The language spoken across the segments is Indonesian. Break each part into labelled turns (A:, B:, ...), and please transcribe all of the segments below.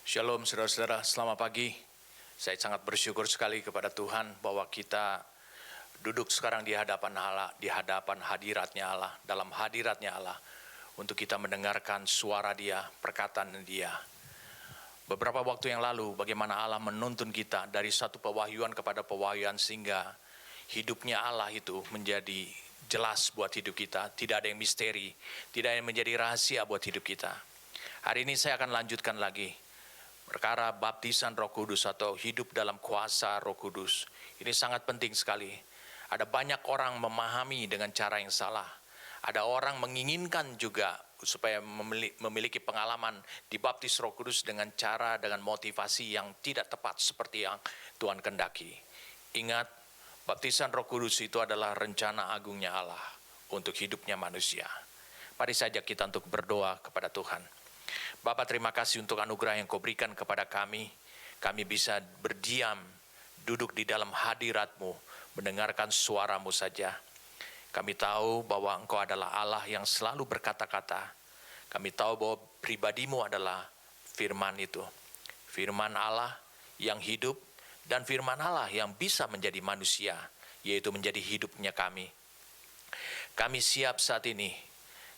A: Shalom saudara-saudara, selamat pagi. Saya sangat bersyukur sekali kepada Tuhan bahwa kita duduk sekarang di hadapan Allah, di hadapan hadiratnya Allah, dalam hadiratnya Allah, untuk kita mendengarkan suara Dia, perkataan Dia. Beberapa waktu yang lalu, bagaimana Allah menuntun kita dari satu pewahyuan kepada pewahyuan, sehingga hidupnya Allah itu menjadi jelas buat hidup kita, tidak ada yang misteri, tidak ada yang menjadi rahasia buat hidup kita. Hari ini saya akan lanjutkan lagi perkara baptisan Roh Kudus atau hidup dalam kuasa Roh Kudus. Ini sangat penting sekali. Ada banyak orang memahami dengan cara yang salah. Ada orang menginginkan juga supaya memiliki pengalaman dibaptis Roh Kudus dengan cara, dengan motivasi yang tidak tepat seperti yang Tuhan kehendaki. Ingat, baptisan Roh Kudus itu adalah rencana agungnya Allah untuk hidupnya manusia. Mari saja kita untuk berdoa kepada Tuhan. Bapa, terima kasih untuk anugerah yang Kau berikan kepada kami. Kami bisa berdiam, duduk di dalam hadirat-Mu, mendengarkan suara-Mu saja. Kami tahu bahwa Engkau adalah Allah yang selalu berkata-kata. Kami tahu bahwa pribadi-Mu adalah firman itu. Firman Allah yang hidup dan firman Allah yang bisa menjadi manusia, yaitu menjadi hidupnya kami. Kami siap saat ini.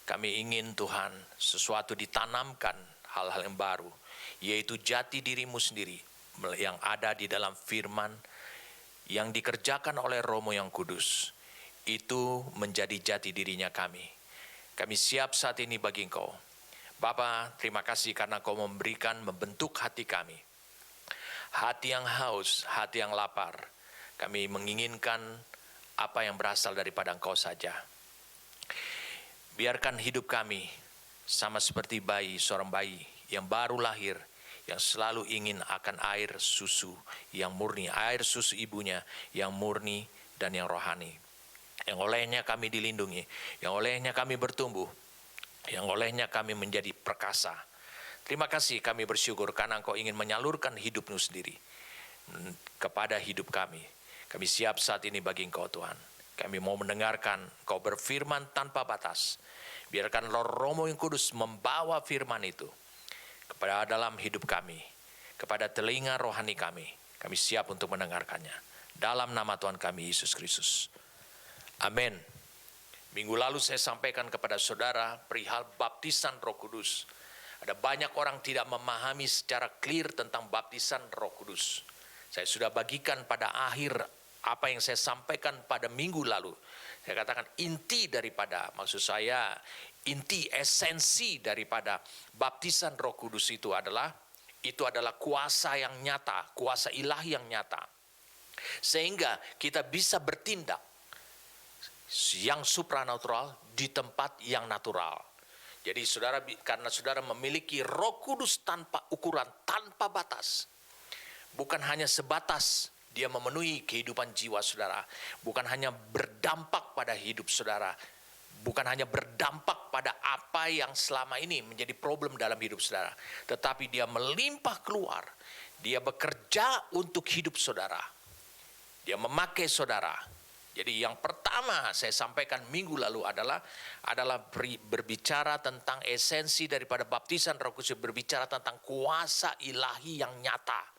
A: Kami ingin Tuhan sesuatu ditanamkan, hal-hal yang baru, yaitu jati diri-Mu sendiri yang ada di dalam firman yang dikerjakan oleh Roh-Mu yang kudus. Itu menjadi jati dirinya kami. Kami siap saat ini bagi Engkau. Bapa, terima kasih karena Kau membentuk hati kami. Hati yang haus, hati yang lapar. Kami menginginkan apa yang berasal daripada Engkau saja. Biarkan hidup kami sama seperti seorang bayi yang baru lahir, yang selalu ingin akan air susu yang murni, air susu ibunya yang murni dan yang rohani. Yang olehnya kami dilindungi, yang olehnya kami bertumbuh, yang olehnya kami menjadi perkasa. Terima kasih, kami bersyukur karena Engkau ingin menyalurkan hidup-Mu sendiri kepada hidup kami. Kami siap saat ini bagi Engkau Tuhan. Kami mau mendengarkan Kau berfirman tanpa batas. Biarkan Roh-Mu yang kudus membawa firman itu kepada dalam hidup kami, kepada telinga rohani kami. Kami siap untuk mendengarkannya. Dalam nama Tuhan kami, Yesus Kristus. Amin. Minggu lalu saya sampaikan kepada saudara perihal baptisan Roh Kudus. Ada banyak orang tidak memahami secara clear tentang baptisan Roh Kudus. Saya sudah bagikan pada akhir apa yang saya sampaikan pada minggu lalu. Saya katakan inti daripada, maksud saya inti esensi daripada baptisan Roh Kudus itu adalah kuasa yang nyata, kuasa ilahi yang nyata. Sehingga kita bisa bertindak yang supranatural di tempat yang natural. Jadi saudara, karena saudara memiliki Roh Kudus tanpa ukuran, tanpa batas. Bukan hanya sebatas Dia memenuhi kehidupan jiwa saudara. Bukan hanya berdampak pada hidup saudara. Bukan hanya berdampak pada apa yang selama ini menjadi problem dalam hidup saudara. Tetapi Dia melimpah keluar. Dia bekerja untuk hidup saudara. Dia memakai saudara. Jadi yang pertama saya sampaikan minggu lalu adalah berbicara tentang esensi daripada baptisan Roh Kudus, berbicara tentang kuasa ilahi yang nyata.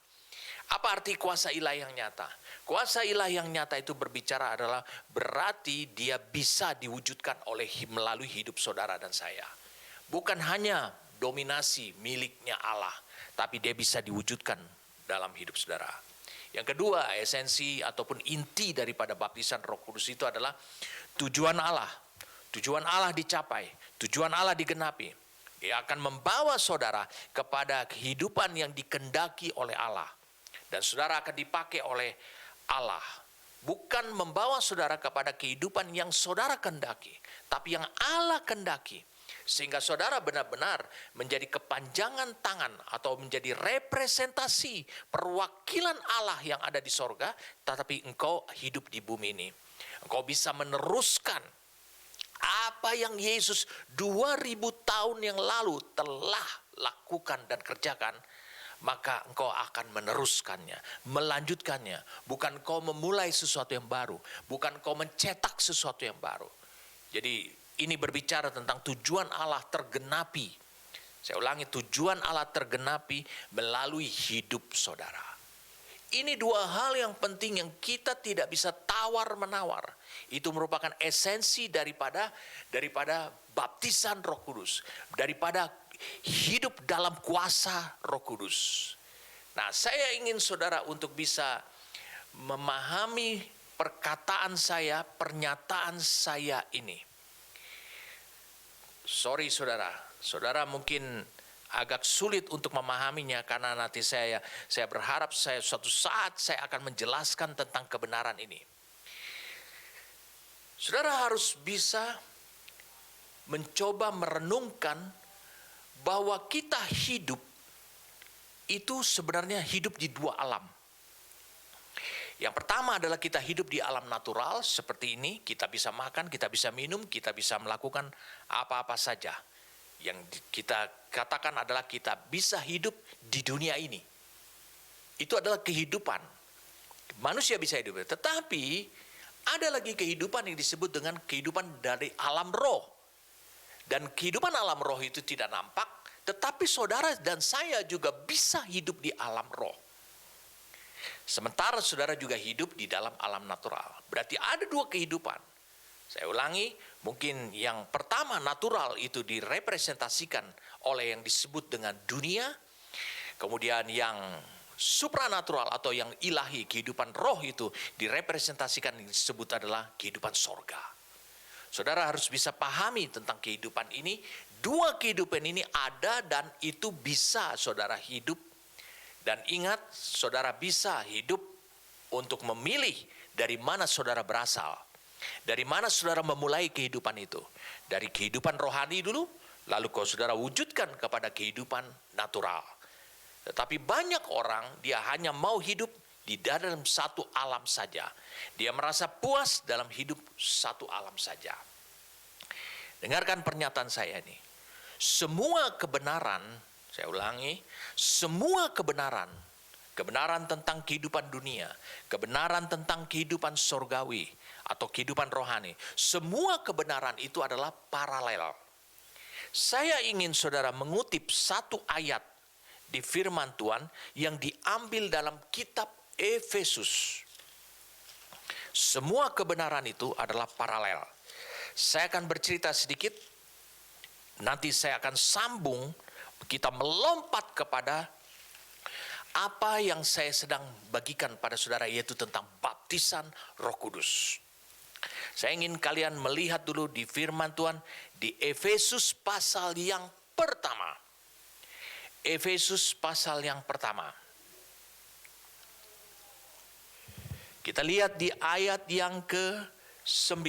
A: Apa arti kuasa ilahi yang nyata? Kuasa ilahi yang nyata itu berbicara adalah berarti Dia bisa diwujudkan melalui hidup saudara dan saya. Bukan hanya dominasi miliknya Allah, tapi Dia bisa diwujudkan dalam hidup saudara. Yang kedua, esensi ataupun inti daripada baptisan Roh Kudus itu adalah tujuan Allah. Tujuan Allah dicapai, tujuan Allah digenapi. Dia akan membawa saudara kepada kehidupan yang dikehendaki oleh Allah. Dan saudara akan dipakai oleh Allah. Bukan membawa saudara kepada kehidupan yang saudara kehendaki, tapi yang Allah kehendaki. Sehingga saudara benar-benar menjadi kepanjangan tangan atau menjadi representasi perwakilan Allah yang ada di sorga, tetapi engkau hidup di bumi ini. Engkau bisa meneruskan apa yang Yesus 2000 tahun yang lalu telah lakukan dan kerjakan. Maka engkau akan meneruskannya, melanjutkannya. Bukan kau memulai sesuatu yang baru, bukan kau mencetak sesuatu yang baru. Jadi ini berbicara tentang tujuan Allah tergenapi Saya ulangi, tujuan Allah tergenapi melalui hidup saudara. Ini dua hal yang penting yang kita tidak bisa tawar-menawar. Itu merupakan esensi daripada baptisan Roh Kudus, daripada hidup dalam kuasa Roh Kudus. Nah, saya ingin saudara untuk bisa memahami perkataan saya, pernyataan saya ini. Sorry saudara mungkin agak sulit untuk memahaminya karena nanti saya berharap suatu saat saya akan menjelaskan tentang kebenaran ini. Saudara harus bisa mencoba merenungkan bahwa kita hidup itu sebenarnya hidup di dua alam. Yang pertama adalah kita hidup di alam natural seperti ini, kita bisa makan, kita bisa minum, kita bisa melakukan apa-apa saja. Yang kita katakan adalah kita bisa hidup di dunia ini. Itu adalah kehidupan. Manusia bisa hidup. Tetapi ada lagi kehidupan yang disebut dengan kehidupan dari alam roh. Dan kehidupan alam roh itu tidak nampak, tetapi saudara dan saya juga bisa hidup di alam roh. Sementara saudara juga hidup di dalam alam natural. Berarti ada dua kehidupan. Saya ulangi, mungkin yang pertama natural itu direpresentasikan oleh yang disebut dengan dunia. Kemudian yang supranatural atau yang ilahi, kehidupan roh itu direpresentasikan yang disebut adalah kehidupan sorga. Saudara harus bisa pahami tentang kehidupan ini. Dua kehidupan ini ada dan itu bisa saudara hidup. Dan ingat, saudara bisa hidup untuk memilih dari mana saudara berasal. Dari mana saudara memulai kehidupan itu? Dari kehidupan rohani dulu, lalu kau saudara wujudkan kepada kehidupan natural. Tetapi banyak orang, dia hanya mau hidup di dalam satu alam saja. Dia merasa puas dalam hidup satu alam saja. Dengarkan pernyataan saya ini. Semua kebenaran, saya ulangi, semua kebenaran tentang kehidupan dunia, kebenaran tentang kehidupan sorgawi, atau kehidupan rohani. Semua kebenaran itu adalah paralel. Saya ingin saudara mengutip satu ayat di firman Tuhan yang diambil dalam kitab Efesus. Semua kebenaran itu adalah paralel. Saya akan bercerita sedikit, nanti saya akan sambung, kita melompat kepada apa yang saya sedang bagikan pada saudara, yaitu tentang baptisan Roh Kudus. Saya ingin kalian melihat dulu di firman Tuhan di Efesus pasal yang pertama. Efesus pasal yang pertama. Kita lihat di ayat yang ke-9.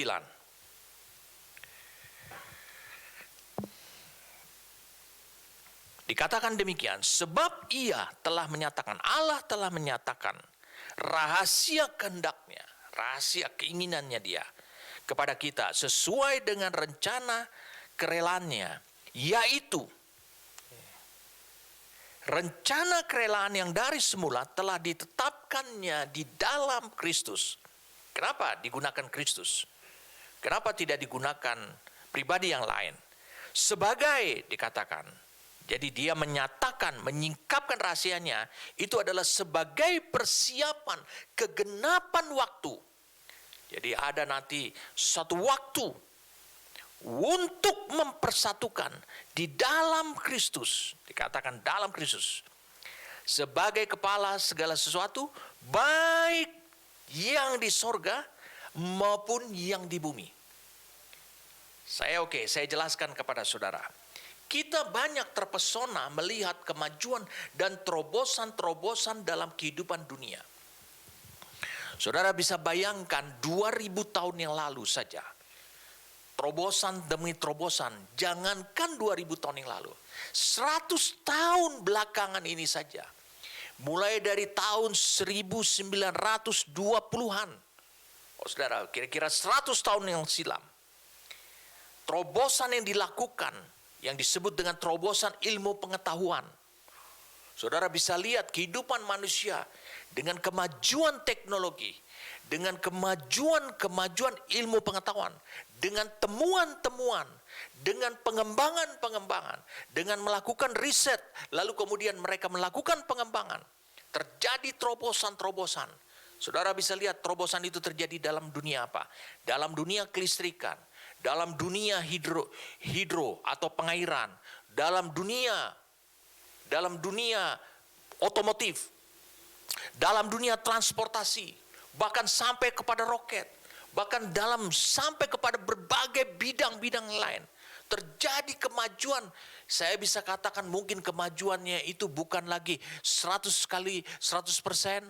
A: Dikatakan demikian, sebab Allah telah menyatakan rahasia kehendaknya, rahasia keinginannya dia kepada kita sesuai dengan rencana kerelaannya, yaitu rencana kerelaan yang dari semula telah ditetapkannya di dalam Kristus. Kenapa digunakan Kristus? Kenapa tidak digunakan pribadi yang lain? Sebagai dikatakan, jadi dia menyatakan, menyingkapkan rahasianya, itu adalah sebagai persiapan kegenapan waktu. Jadi ada nanti satu waktu untuk mempersatukan di dalam Kristus. Dikatakan dalam Kristus. Sebagai kepala segala sesuatu, baik yang di sorga maupun yang di bumi. Saya jelaskan kepada saudara. Kita banyak terpesona melihat kemajuan dan terobosan-terobosan dalam kehidupan dunia. Saudara bisa bayangkan 2000 tahun yang lalu saja. Terobosan demi terobosan, jangankan 2000 tahun yang lalu. 100 tahun belakangan ini saja. Mulai dari tahun 1920-an. Saudara, kira-kira 100 tahun yang silam. Terobosan yang dilakukan, yang disebut dengan terobosan ilmu pengetahuan. Saudara bisa lihat kehidupan manusia dengan kemajuan teknologi, dengan kemajuan ilmu pengetahuan, dengan temuan-temuan, dengan pengembangan-pengembangan, dengan melakukan riset, lalu kemudian mereka melakukan pengembangan, terjadi terobosan-terobosan. Saudara bisa lihat terobosan itu terjadi dalam dunia apa? Dalam dunia kelistrikan, dalam dunia hidro atau pengairan, dalam dunia otomotif, dalam dunia transportasi, bahkan sampai kepada roket, bahkan sampai kepada berbagai bidang-bidang lain. Terjadi kemajuan, saya bisa katakan mungkin kemajuannya itu bukan lagi 100%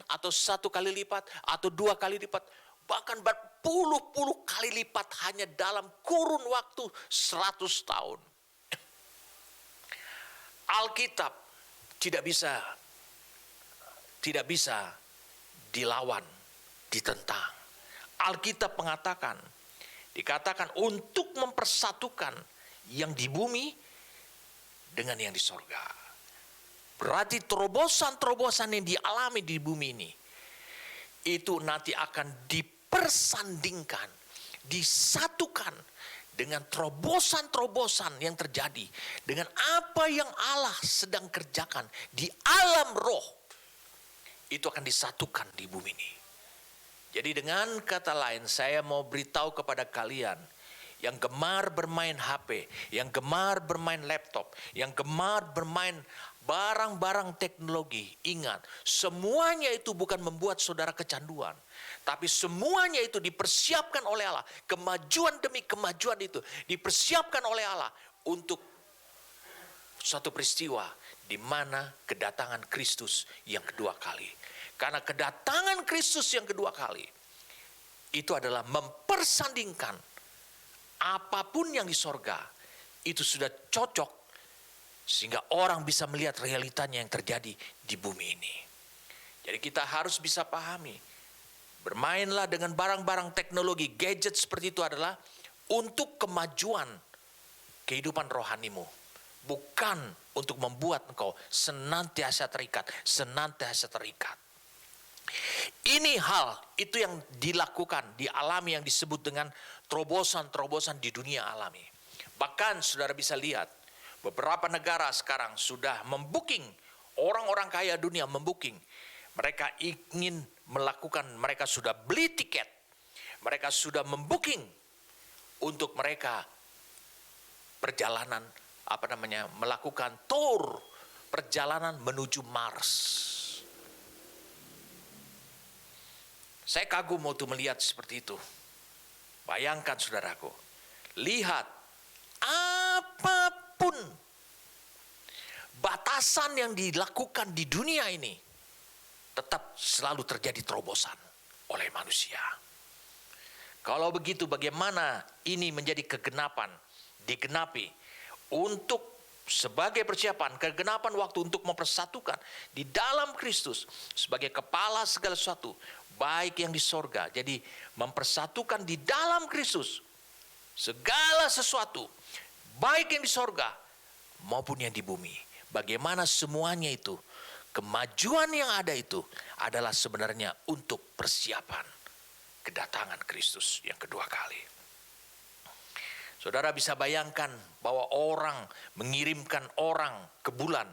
A: atau 1 kali lipat atau 2 kali lipat, bahkan berpuluh-puluh kali lipat hanya dalam kurun waktu 100 tahun. Alkitab tidak bisa dilawan, ditentang. Alkitab dikatakan untuk mempersatukan yang di bumi dengan yang di sorga. Berarti terobosan-terobosan yang dialami di bumi ini, itu nanti akan dipersandingkan, disatukan dengan terobosan-terobosan yang terjadi, dengan apa yang Allah sedang kerjakan di alam roh, itu akan disatukan di bumi ini. Jadi dengan kata lain, saya mau beritahu kepada kalian yang gemar bermain HP, yang gemar bermain laptop, yang gemar bermain barang-barang teknologi, ingat, semuanya itu bukan membuat saudara kecanduan, tapi semuanya itu dipersiapkan oleh Allah. Kemajuan demi kemajuan itu dipersiapkan oleh Allah untuk suatu peristiwa di mana kedatangan Kristus yang kedua kali. Karena kedatangan Kristus yang kedua kali itu adalah mempersandingkan apapun yang di sorga, itu sudah cocok sehingga orang bisa melihat realitanya yang terjadi di bumi ini. Jadi kita harus bisa pahami, bermainlah dengan barang-barang teknologi, gadget seperti itu adalah untuk kemajuan kehidupan rohanimu, bukan untuk membuat engkau senantiasa terikat. Ini hal itu yang dilakukan, dialami, yang disebut dengan terobosan-terobosan di dunia alami. Bahkan saudara bisa lihat beberapa negara sekarang sudah membooking, orang-orang kaya dunia membooking. Mereka ingin melakukan, mereka sudah beli tiket, mereka sudah membooking untuk mereka perjalanan, melakukan tour perjalanan menuju Mars. Saya kagum waktu melihat seperti itu. Bayangkan saudaraku, lihat apapun batasan yang dilakukan di dunia ini, tetap selalu terjadi terobosan oleh manusia. Kalau begitu bagaimana ini menjadi digenapi untuk sebagai persiapan, kegenapan waktu untuk mempersatukan di dalam Kristus sebagai kepala segala sesuatu, baik yang di sorga. Jadi mempersatukan di dalam Kristus segala sesuatu, baik yang di sorga maupun yang di bumi. Bagaimana semuanya itu, kemajuan yang ada itu adalah sebenarnya untuk persiapan kedatangan Kristus yang kedua kali. Saudara bisa bayangkan bahwa orang mengirimkan orang ke bulan.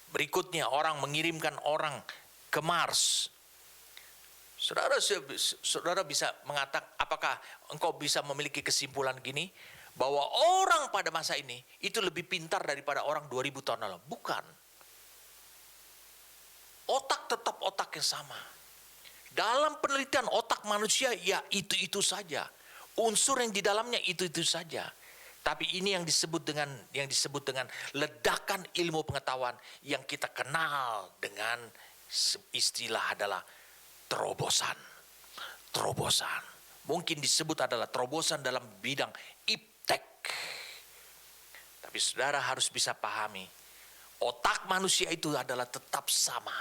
A: Berikutnya orang mengirimkan orang ke Mars. Saudara bisa mengatakan, apakah engkau bisa memiliki kesimpulan gini, bahwa orang pada masa ini itu lebih pintar daripada orang 2000 tahun lalu? Bukan. Otak tetap otak yang sama. Dalam penelitian otak manusia ya itu saja. Unsur yang di dalamnya itu saja. Tapi ini yang disebut dengan ledakan ilmu pengetahuan yang kita kenal dengan istilah adalah terobosan. Mungkin disebut adalah terobosan dalam bidang iptek. Tapi saudara harus bisa pahami, otak manusia itu adalah tetap sama.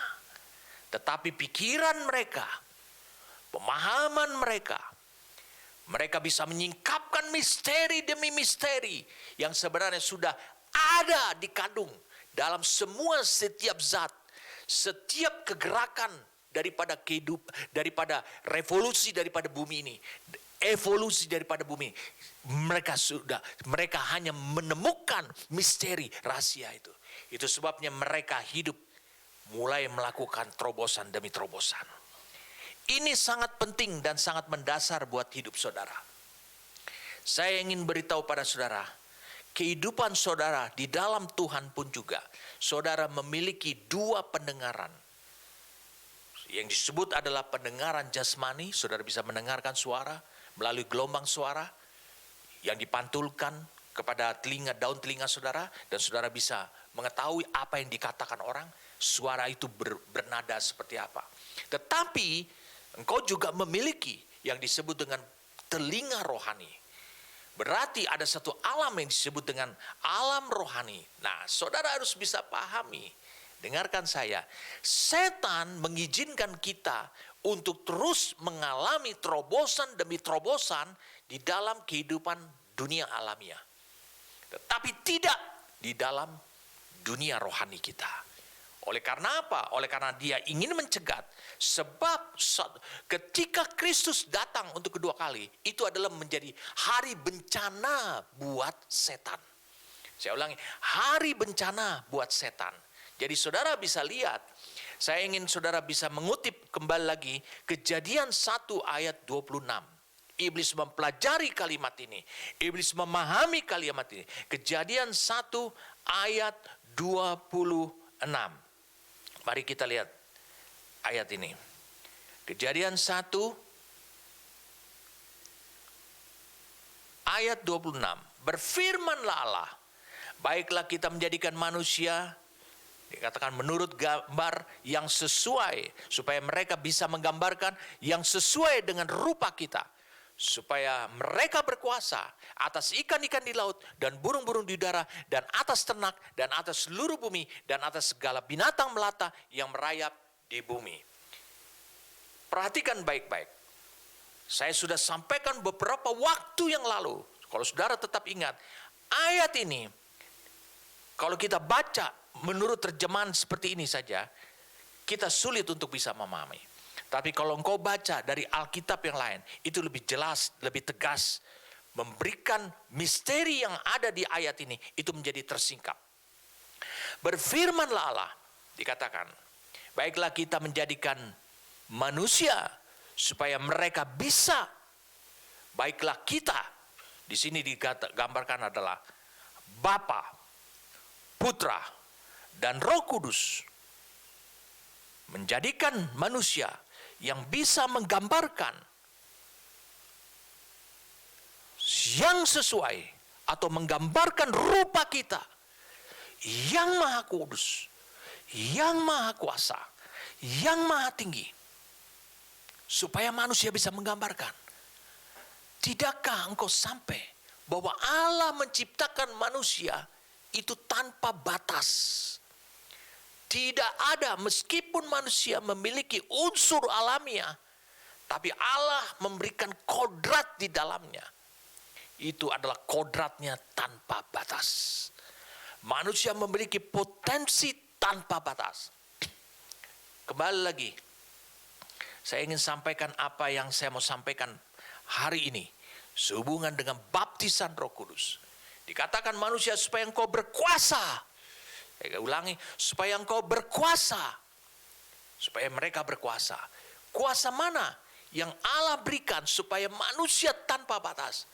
A: Tetapi pikiran mereka, pemahaman mereka bisa menyingkapkan misteri demi misteri yang sebenarnya sudah ada dikandung dalam setiap zat, setiap kegerakan daripada revolusi daripada bumi ini. evolusi daripada bumi. Mereka hanya menemukan misteri rahasia itu. Itu sebabnya mereka hidup mulai melakukan terobosan demi terobosan. Ini sangat penting dan sangat mendasar buat hidup saudara. Saya ingin beritahu pada saudara, kehidupan saudara di dalam Tuhan pun juga, saudara memiliki dua pendengaran. Yang disebut adalah pendengaran jasmani, saudara bisa mendengarkan suara melalui gelombang suara yang dipantulkan kepada daun telinga saudara, dan saudara bisa mengetahui apa yang dikatakan orang, suara itu bernada seperti apa. Tetapi engkau juga memiliki yang disebut dengan telinga rohani. Berarti ada satu alam yang disebut dengan alam rohani. Nah, saudara harus bisa pahami. Dengarkan saya. Setan mengizinkan kita untuk terus mengalami terobosan demi terobosan di dalam kehidupan dunia alamiah. Tetapi tidak di dalam dunia rohani kita. Oleh karena apa? Oleh karena dia ingin mencegat. Sebab ketika Kristus datang untuk kedua kali, itu adalah menjadi hari bencana buat setan. Saya ulangi, hari bencana buat setan. Jadi saudara bisa lihat, saya ingin saudara bisa mengutip kembali lagi Kejadian 1 ayat 26. Iblis mempelajari kalimat ini. Iblis memahami kalimat ini. Kejadian 1 ayat 26. Mari kita lihat ayat ini. Kejadian 1 ayat 26. Berfirmanlah Allah, baiklah kita menjadikan manusia, dikatakan menurut gambar yang sesuai, supaya mereka bisa menggambarkan yang sesuai dengan rupa kita, supaya mereka berkuasa atas ikan-ikan di laut dan burung-burung di udara dan atas ternak dan atas seluruh bumi dan atas segala binatang melata yang merayap di bumi. Perhatikan baik-baik. Saya sudah sampaikan beberapa waktu yang lalu. Kalau saudara tetap ingat, ayat ini kalau kita baca menurut terjemahan seperti ini saja, kita sulit untuk bisa memahami. Tapi kalau engkau baca dari Alkitab yang lain, itu lebih jelas, lebih tegas, memberikan misteri yang ada di ayat ini, itu menjadi tersingkap. Berfirmanlah Allah, dikatakan, baiklah kita menjadikan manusia, supaya mereka bisa, baiklah kita, di sini digambarkan adalah Bapa, Putra, dan Roh Kudus, menjadikan manusia yang bisa menggambarkan yang sesuai atau menggambarkan rupa kita yang maha kudus, yang maha kuasa, yang maha tinggi, supaya manusia bisa menggambarkan. Tidakkah engkau sampai bahwa Allah menciptakan manusia itu tanpa batas? Tidak ada, meskipun manusia memiliki unsur alamiah, tapi Allah memberikan kodrat di dalamnya. Itu adalah kodratnya tanpa batas. Manusia memiliki potensi tanpa batas. Kembali lagi, saya ingin sampaikan apa yang saya mau sampaikan hari ini, sehubungan dengan baptisan Roh Kudus. Dikatakan manusia supaya engkau berkuasa. Saya ulangi, supaya engkau berkuasa. Supaya mereka berkuasa. Kuasa mana yang Allah berikan supaya manusia tanpa batas?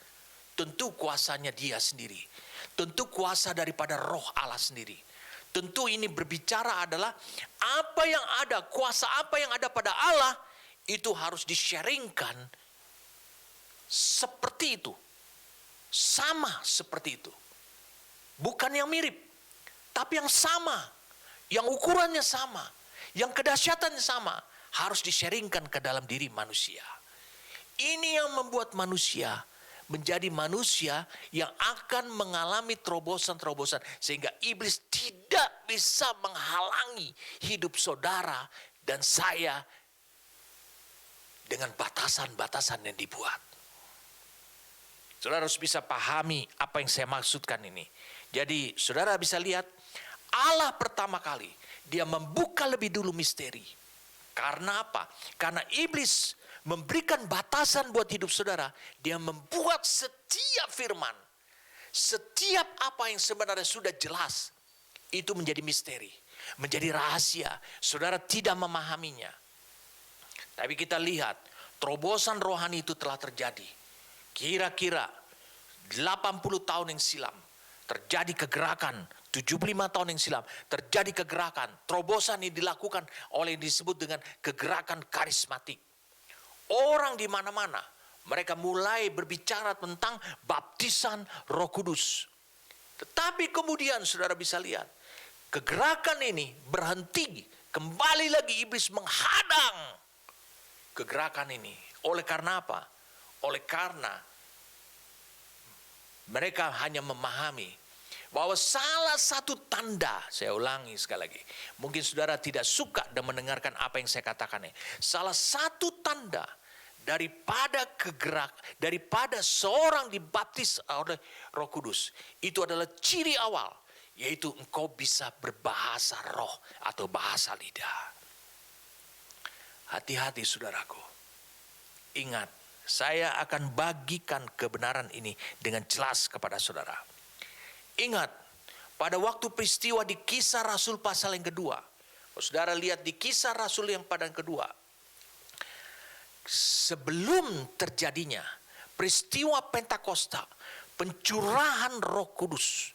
A: Tentu kuasanya dia sendiri. Tentu kuasa daripada roh Allah sendiri. Tentu ini berbicara adalah apa yang ada, kuasa apa yang ada pada Allah, itu harus di-sharingkan seperti itu. Sama seperti itu. Bukan yang mirip, tapi yang sama, yang ukurannya sama, yang kedahsyatannya sama, harus di-sharingkan ke dalam diri manusia. Ini yang membuat manusia menjadi manusia yang akan mengalami terobosan-terobosan, sehingga iblis tidak bisa menghalangi hidup saudara dan saya dengan batasan-batasan yang dibuat. Saudara harus bisa pahami apa yang saya maksudkan ini. Jadi saudara bisa lihat, Allah pertama kali dia membuka lebih dulu misteri. Karena apa? Karena iblis memberikan batasan buat hidup saudara. Dia membuat setiap firman, setiap apa yang sebenarnya sudah jelas, itu menjadi misteri, menjadi rahasia. Saudara tidak memahaminya. Tapi kita lihat, terobosan rohani itu telah terjadi. Kira-kira 80 tahun yang silam, terjadi kegerakan. 75 tahun yang silam, terjadi kegerakan. Terobosan ini dilakukan oleh yang disebut dengan kegerakan karismatik. Orang di mana-mana, mereka mulai berbicara tentang baptisan Roh Kudus. Tetapi kemudian saudara bisa lihat, kegerakan ini berhenti. Kembali lagi iblis menghadang kegerakan ini. Oleh karena apa? Oleh karena mereka hanya memahami bahwa salah satu tanda, saya ulangi sekali lagi, mungkin saudara tidak suka dan mendengarkan apa yang saya katakan. Salah satu tanda daripada seorang dibaptis oleh Roh Kudus, itu adalah ciri awal, yaitu engkau bisa berbahasa roh atau bahasa lidah. Hati-hati saudaraku. Ingat, saya akan bagikan kebenaran ini dengan jelas kepada saudara. Ingat, pada waktu peristiwa di Kisah Rasul pasal yang kedua. Saudara lihat di Kisah Rasul yang pada yang kedua. Sebelum terjadinya peristiwa Pentakosta, pencurahan Roh Kudus,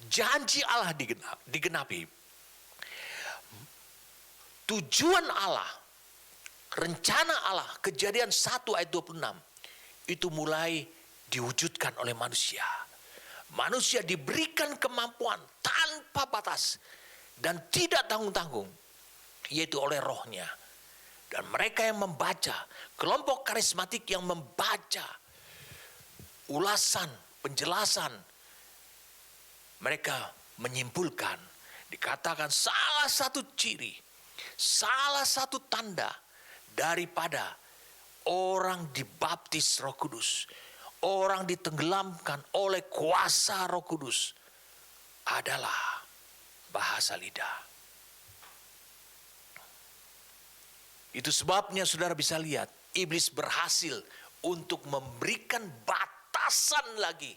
A: janji Allah digenapi. Tujuan Allah, rencana Allah, Kejadian 1 ayat 26, itu mulai diwujudkan oleh manusia. Manusia diberikan kemampuan tanpa batas dan tidak tanggung-tanggung, yaitu oleh rohnya. Dan mereka yang membaca, kelompok karismatik yang membaca ulasan, penjelasan, mereka menyimpulkan, dikatakan salah satu ciri, salah satu tanda daripada orang dibaptis Roh Kudus, orang ditenggelamkan oleh kuasa Roh Kudus, adalah bahasa lidah. Itu sebabnya saudara bisa lihat, iblis berhasil untuk memberikan batasan lagi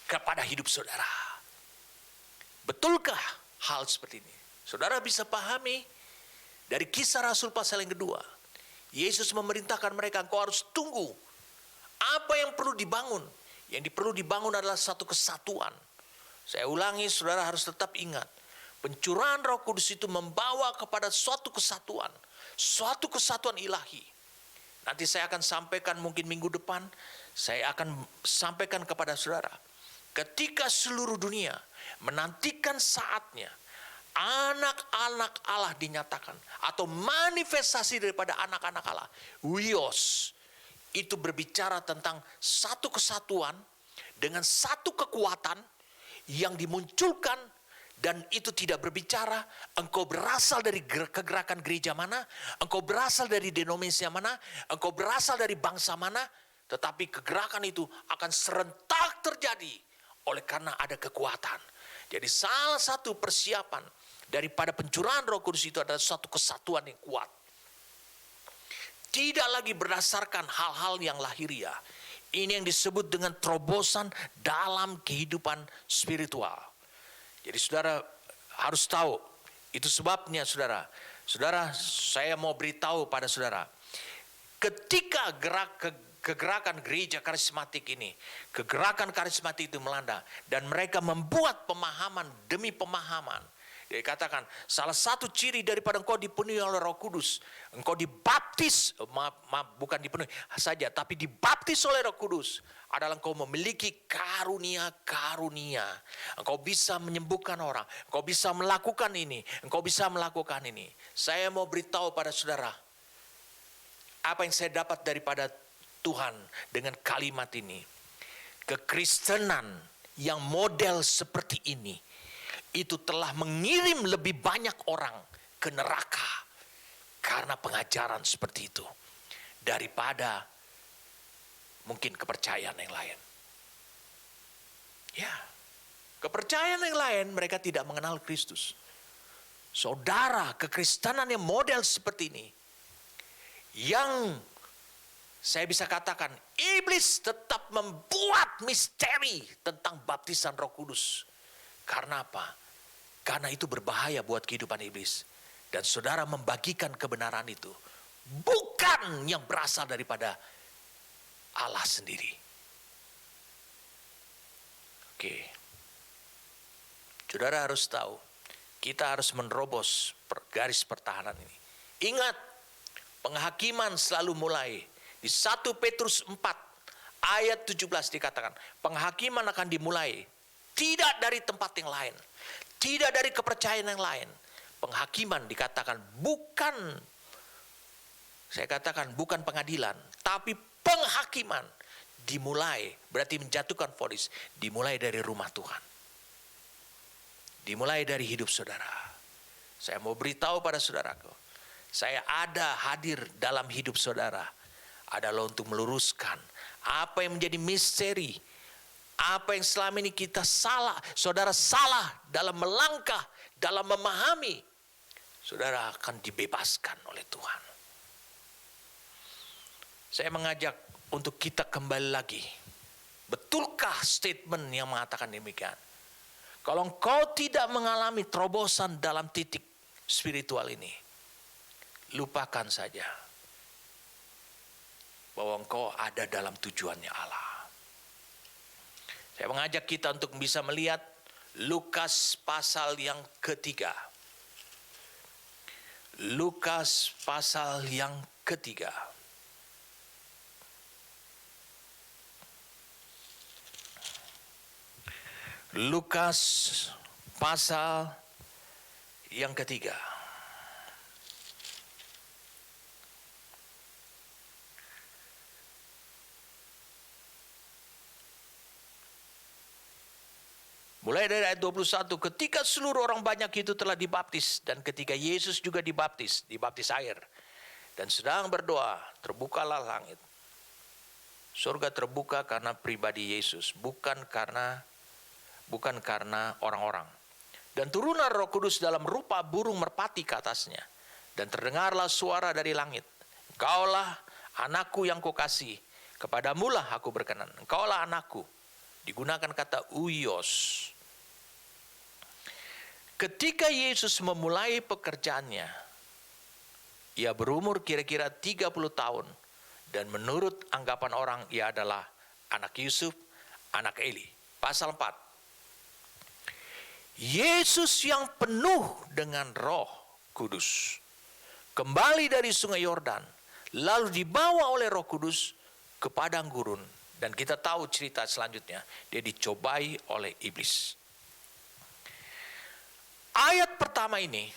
A: kepada hidup saudara. Betulkah hal seperti ini? Saudara bisa pahami dari Kisah Rasul pasal yang kedua. Yesus memerintahkan mereka, engkau harus tunggu. Apa yang perlu dibangun? Yang perlu dibangun adalah satu kesatuan. Saya ulangi, saudara harus tetap ingat. Pencurahan Roh Kudus itu membawa kepada suatu kesatuan ilahi. Nanti saya akan sampaikan, mungkin minggu depan, saya akan sampaikan kepada saudara. Ketika seluruh dunia menantikan saatnya anak-anak Allah dinyatakan, atau manifestasi daripada anak-anak Allah, Wios, itu berbicara tentang satu kesatuan dengan satu kekuatan yang dimunculkan, dan itu tidak berbicara engkau berasal dari kegerakan gereja mana, engkau berasal dari denominasi mana, engkau berasal dari bangsa mana, tetapi kegerakan itu akan serentak terjadi oleh karena ada kekuatan. Jadi salah satu persiapan daripada pencurahan Roh Kudus itu adalah suatu kesatuan yang kuat. Tidak lagi berdasarkan hal-hal yang lahiriah. Ini yang disebut dengan terobosan dalam kehidupan spiritual. Jadi saudara harus tahu, itu sebabnya saudara, saya mau beritahu pada saudara, ketika kegerakan gereja karismatik ini, kegerakan karismatik itu melanda, dan mereka membuat pemahaman demi pemahaman. Dikatakan salah satu ciri daripada engkau dipenuhi oleh Roh Kudus, engkau dibaptis, bukan dipenuhi saja, tapi dibaptis oleh Roh Kudus, adalah engkau memiliki karunia-karunia. Engkau bisa menyembuhkan orang, engkau bisa melakukan ini, engkau bisa melakukan ini. Saya mau beritahu pada saudara, apa yang saya dapat daripada Tuhan dengan kalimat ini. Kekristenan yang model seperti ini, itu telah mengirim lebih banyak orang ke neraka karena pengajaran seperti itu daripada mungkin kepercayaan yang lain. Ya, kepercayaan yang lain mereka tidak mengenal Kristus. Saudara, kekristenan yang model seperti ini, yang saya bisa katakan iblis tetap membuat misteri tentang baptisan Roh Kudus. Karena apa? Karena itu berbahaya buat kehidupan iblis. Dan saudara membagikan kebenaran itu bukan yang berasal daripada Allah sendiri. Oke. Saudara harus tahu, kita harus menerobos garis pertahanan ini. Ingat, penghakiman selalu mulai di 1 Petrus 4 ayat 17 dikatakan, penghakiman akan dimulai tidak dari tempat yang lain, tidak dari kepercayaan yang lain. Penghakiman dikatakan bukan, saya katakan bukan pengadilan, tapi penghakiman dimulai, berarti menjatuhkan vonis, dimulai dari rumah Tuhan. Dimulai dari hidup saudara. Saya mau beritahu pada saudaraku, saya ada hadir dalam hidup saudara adalah untuk meluruskan apa yang menjadi misteri, apa yang selama ini kita salah, saudara salah dalam melangkah, dalam memahami, saudara akan dibebaskan oleh Tuhan. Saya mengajak untuk kita kembali lagi. Betulkah statement yang mengatakan demikian? Kalau engkau tidak mengalami terobosan dalam titik spiritual ini, lupakan saja bahwa engkau ada dalam tujuannya Allah. Saya mengajak kita untuk bisa melihat Lukas pasal yang ketiga. Lukas pasal yang ketiga. Lukas pasal yang ketiga. Mulai dari ayat 21, ketika seluruh orang banyak itu telah dibaptis, dan ketika Yesus juga dibaptis air, dan sedang berdoa, terbukalah langit. Surga terbuka karena pribadi Yesus, bukan karena orang-orang. Dan turunlah Roh Kudus dalam rupa burung merpati ke atasnya. Dan terdengarlah suara dari langit. Engkaulah anakku yang kukasihi, kepadamulah aku berkenan. Engkaulah anakku. Digunakan kata uios. Ketika Yesus memulai pekerjaannya, ia berumur kira-kira 30 tahun. Dan menurut anggapan orang, ia adalah anak Yusuf, anak Eli. Pasal 4. Yesus yang penuh dengan Roh Kudus kembali dari sungai Yordan, lalu dibawa oleh Roh Kudus ke padang gurun. Dan kita tahu cerita selanjutnya, dia dicobai oleh iblis. Ayat pertama ini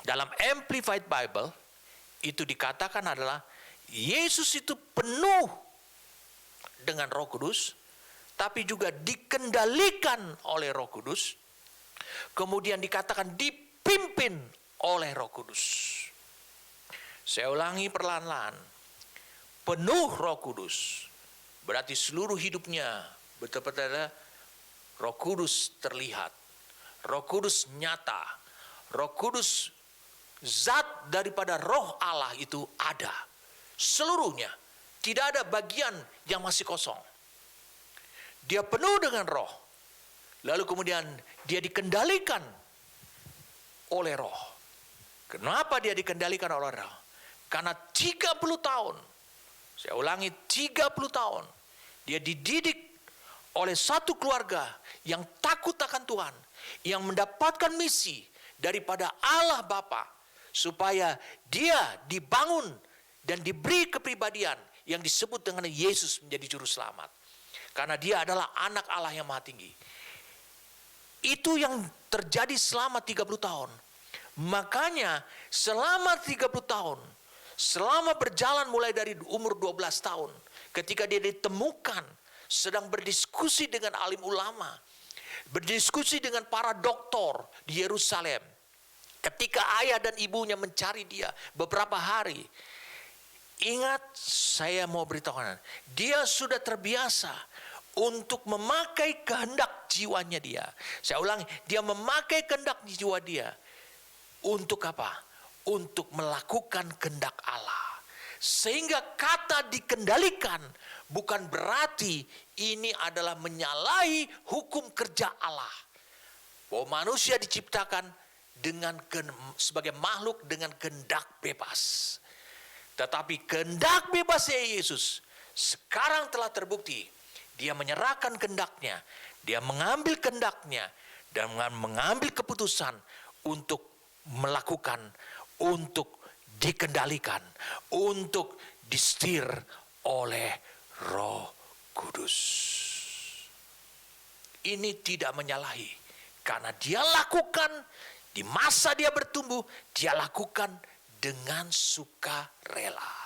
A: dalam Amplified Bible itu dikatakan adalah Yesus itu penuh dengan Roh Kudus, tapi juga dikendalikan oleh Roh Kudus. Kemudian dikatakan dipimpin oleh Roh Kudus. Saya ulangi perlahan-lahan. Penuh Roh Kudus. Berarti seluruh hidupnya betul-betul ada Roh Kudus terlihat. Roh Kudus nyata. Roh Kudus zat daripada Roh Allah itu ada. Seluruhnya. Tidak ada bagian yang masih kosong. Dia penuh dengan Roh. Lalu kemudian dia dikendalikan oleh Roh. Kenapa dia dikendalikan oleh Roh? Karena 30 tahun. Saya ulangi, 30 tahun. Dia dididik oleh satu keluarga yang takut akan Tuhan. Yang mendapatkan misi daripada Allah Bapa. Supaya dia dibangun dan diberi kepribadian yang disebut dengan Yesus menjadi juru selamat. Karena dia adalah anak Allah yang maha tinggi. Itu yang terjadi selama 30 tahun. Makanya selama 30 tahun, selama berjalan mulai dari umur 12 tahun, ketika dia ditemukan sedang berdiskusi dengan alim ulama, berdiskusi dengan para doktor di Yerusalem. Ketika ayah dan ibunya mencari dia beberapa hari, ingat saya mau beritahu, dia sudah terbiasa untuk memakai kehendak jiwanya dia. Saya ulangi, dia memakai kehendak jiwa dia Untuk apa? Untuk melakukan kehendak Allah. Sehingga kata dikendalikan bukan berarti ini adalah menyalahi hukum kerja Allah. Bahwa manusia diciptakan sebagai makhluk dengan kehendak bebas. Tetapi kehendak bebasnya Yesus sekarang telah terbukti. Dia menyerahkan kehendaknya, dia mengambil kehendaknya dan mengambil keputusan untuk melakukan, untuk dikendalikan, untuk disetir oleh Roh Kudus. Ini tidak menyalahi, karena dia lakukan di masa dia bertumbuh, dia lakukan dengan sukarela.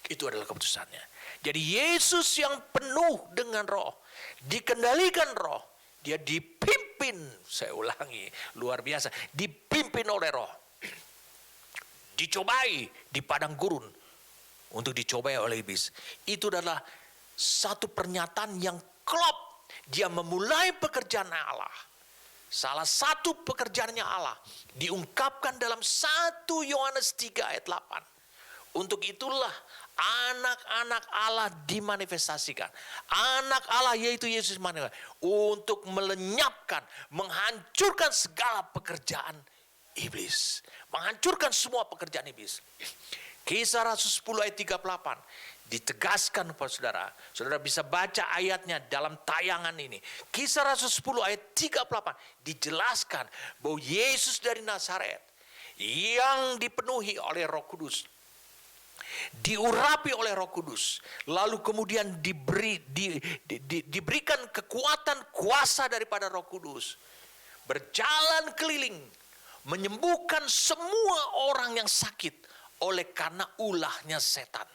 A: Itu adalah keputusannya. Jadi Yesus yang penuh dengan Roh, dikendalikan Roh, dia dipimpin, saya ulangi, luar biasa, dipimpin oleh Roh. Dicobai di padang gurun untuk dicobai oleh iblis. Itu adalah satu pernyataan yang klop. Dia memulai pekerjaan Allah. Salah satu pekerjaannya Allah diungkapkan dalam 1 Yohanes 3 ayat 8. Untuk itulah anak-anak Allah dimanifestasikan. Anak Allah yaitu Yesus untuk melenyapkan, menghancurkan segala pekerjaan iblis. Menghancurkan semua pekerjaan iblis. Kisah Rasul 10 ayat 38 ditegaskan kepada saudara. Saudara bisa baca ayatnya dalam tayangan ini. Kisah Rasul 10 ayat 38 dijelaskan bahwa Yesus dari Nazaret yang dipenuhi oleh Roh Kudus, diurapi oleh Roh Kudus, lalu kemudian diberikan kekuatan kuasa daripada Roh Kudus, berjalan keliling menyembuhkan semua orang yang sakit oleh karena ulahnya setan,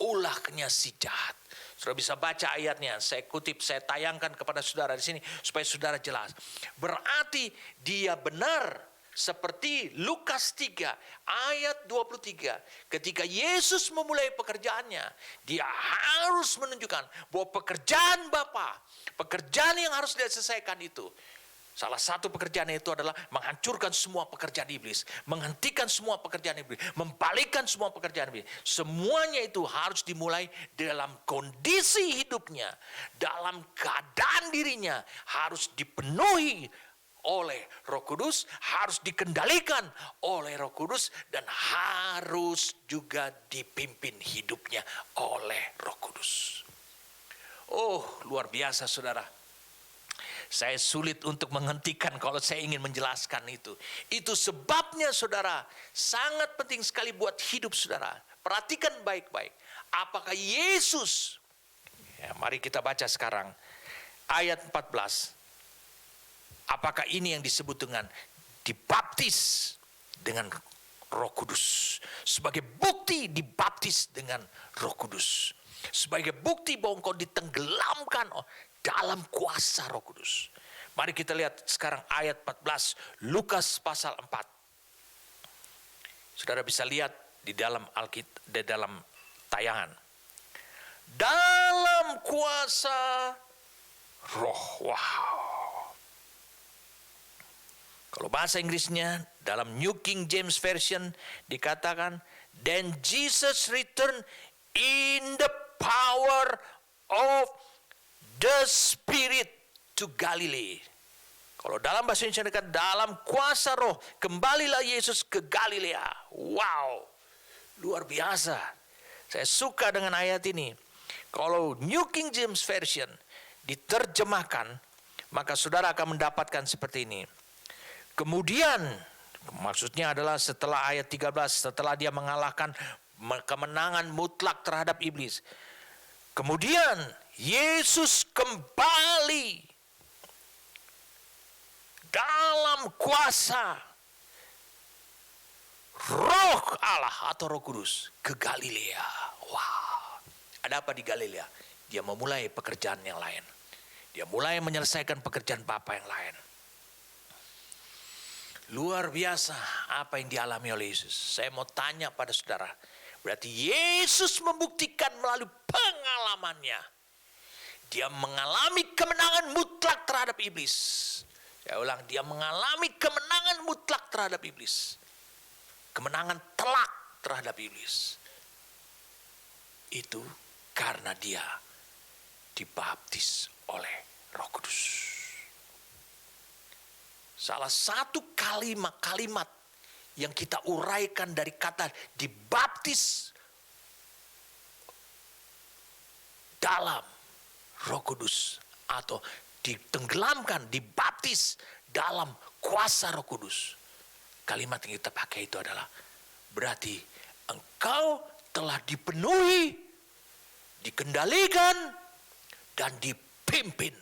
A: ulahnya si jahat. Saudara bisa baca ayatnya, saya kutip, saya tayangkan kepada saudara di sini supaya saudara jelas. Berarti dia benar seperti Lukas 3 ayat 23. Ketika Yesus memulai pekerjaannya, dia harus menunjukkan bahwa pekerjaan Bapa, pekerjaan yang harus dia selesaikan itu, salah satu pekerjaannya itu adalah menghancurkan semua pekerjaan iblis, menghentikan semua pekerjaan iblis, membalikkan semua pekerjaan iblis. Semuanya itu harus dimulai dalam kondisi hidupnya, dalam keadaan dirinya harus dipenuhi oleh Roh Kudus, harus dikendalikan oleh Roh Kudus, dan harus juga dipimpin hidupnya oleh Roh Kudus. Oh, luar biasa saudara. Saya sulit untuk menghentikan kalau saya ingin menjelaskan itu. Itu sebabnya saudara, sangat penting sekali buat hidup saudara. Perhatikan baik-baik. Apakah Yesus, ya, mari kita baca sekarang ayat 14. Apakah ini yang disebut dengan dibaptis dengan Roh Kudus? Sebagai bukti dibaptis dengan Roh Kudus. Sebagai bukti bahwa engkau ditenggelamkan dalam kuasa Roh Kudus. Mari kita lihat sekarang ayat 14 Lukas pasal 4. Saudara bisa lihat di dalam Alkitab, di dalam tayangan. Dalam kuasa Roh. Wow. Kalau bahasa Inggrisnya dalam New King James Version dikatakan, then Jesus returned in the power of the Spirit to Galilee. Kalau dalam bahasa Indonesia dalam kuasa Roh, kembalilah Yesus ke Galilea. Wow, luar biasa. Saya suka dengan ayat ini. Kalau New King James Version diterjemahkan, maka saudara akan mendapatkan seperti ini. Kemudian, maksudnya adalah setelah ayat 13, setelah dia mengalahkan kemenangan mutlak terhadap iblis. Kemudian Yesus kembali dalam kuasa Roh Allah atau Roh Kudus ke Galilea. Wah, ada apa di Galilea? Dia memulai pekerjaan yang lain. Dia mulai menyelesaikan pekerjaan Bapa yang lain. Luar biasa apa yang dialami oleh Yesus. Saya mau tanya pada saudara, berarti Yesus membuktikan melalui pengalamannya. Dia mengalami kemenangan mutlak terhadap iblis. Saya ulang, dia mengalami kemenangan mutlak terhadap iblis. Kemenangan telak terhadap iblis. Itu karena dia dibaptis oleh Roh Kudus. Salah satu kalimat yang kita uraikan dari kata dibaptis dalam Roh Kudus atau ditenggelamkan, dibaptis dalam kuasa Roh Kudus. Kalimat yang kita pakai itu adalah berarti engkau telah dipenuhi, dikendalikan, dan dipimpin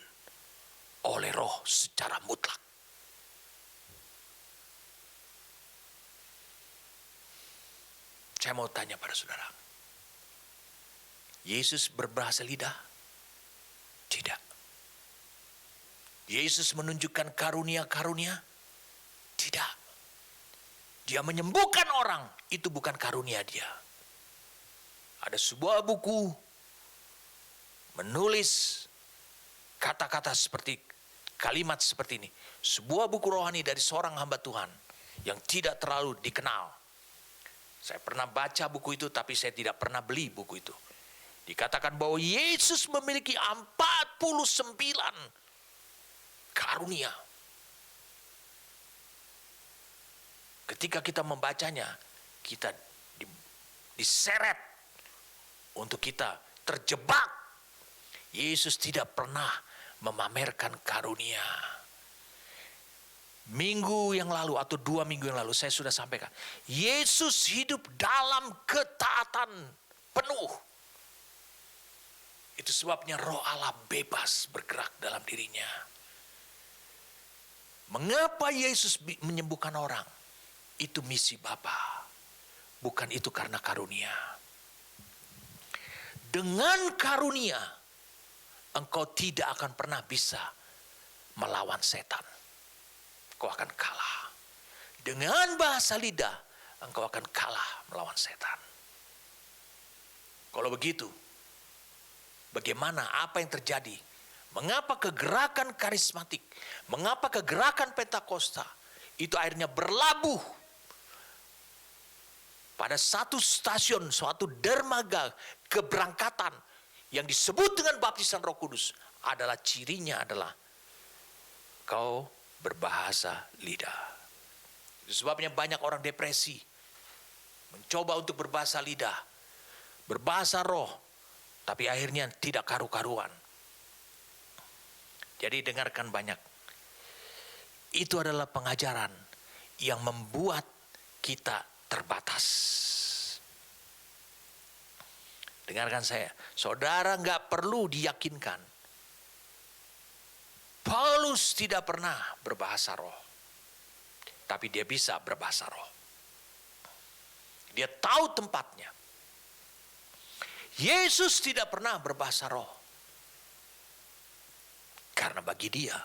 A: oleh Roh secara mutlak. Saya mau tanya pada saudara, Yesus berbahasa lidah? Tidak. Yesus menunjukkan karunia-karunia? Tidak. Dia menyembuhkan orang, itu bukan karunia dia. Ada sebuah buku menulis kata-kata seperti kalimat seperti ini. Sebuah buku rohani dari seorang hamba Tuhan yang tidak terlalu dikenal. Saya pernah baca buku itu, tapi saya tidak pernah beli buku itu. Dikatakan bahwa Yesus memiliki 49 karunia. Ketika kita membacanya, kita diseret untuk kita terjebak. Yesus tidak pernah memamerkan karunia. Minggu yang lalu atau 2 minggu yang lalu saya sudah sampaikan, Yesus hidup dalam ketaatan penuh. Itu sebabnya Roh Allah bebas bergerak dalam dirinya. Mengapa Yesus menyembuhkan orang? Itu misi Bapa. Bukan itu karena karunia. Dengan karunia, engkau tidak akan pernah bisa melawan setan. Engkau akan kalah. Dengan bahasa lidah, engkau akan kalah melawan setan. Kalau begitu, bagaimana, apa yang terjadi? Mengapa kegerakan karismatik, mengapa kegerakan Pentakosta itu akhirnya berlabuh pada satu stasiun, suatu dermaga keberangkatan yang disebut dengan baptisan Roh Kudus? Adalah cirinya adalah kau berbahasa lidah. Itu sebabnya banyak orang depresi, mencoba untuk berbahasa lidah, berbahasa roh, tapi akhirnya tidak karu-karuan. Jadi dengarkan banyak. Itu adalah pengajaran yang membuat kita terbatas. Dengarkan saya, saudara nggak perlu diyakinkan. Paulus tidak pernah berbahasa roh, tapi dia bisa berbahasa roh. Dia tahu tempatnya. Yesus tidak pernah berbahasa roh, karena bagi dia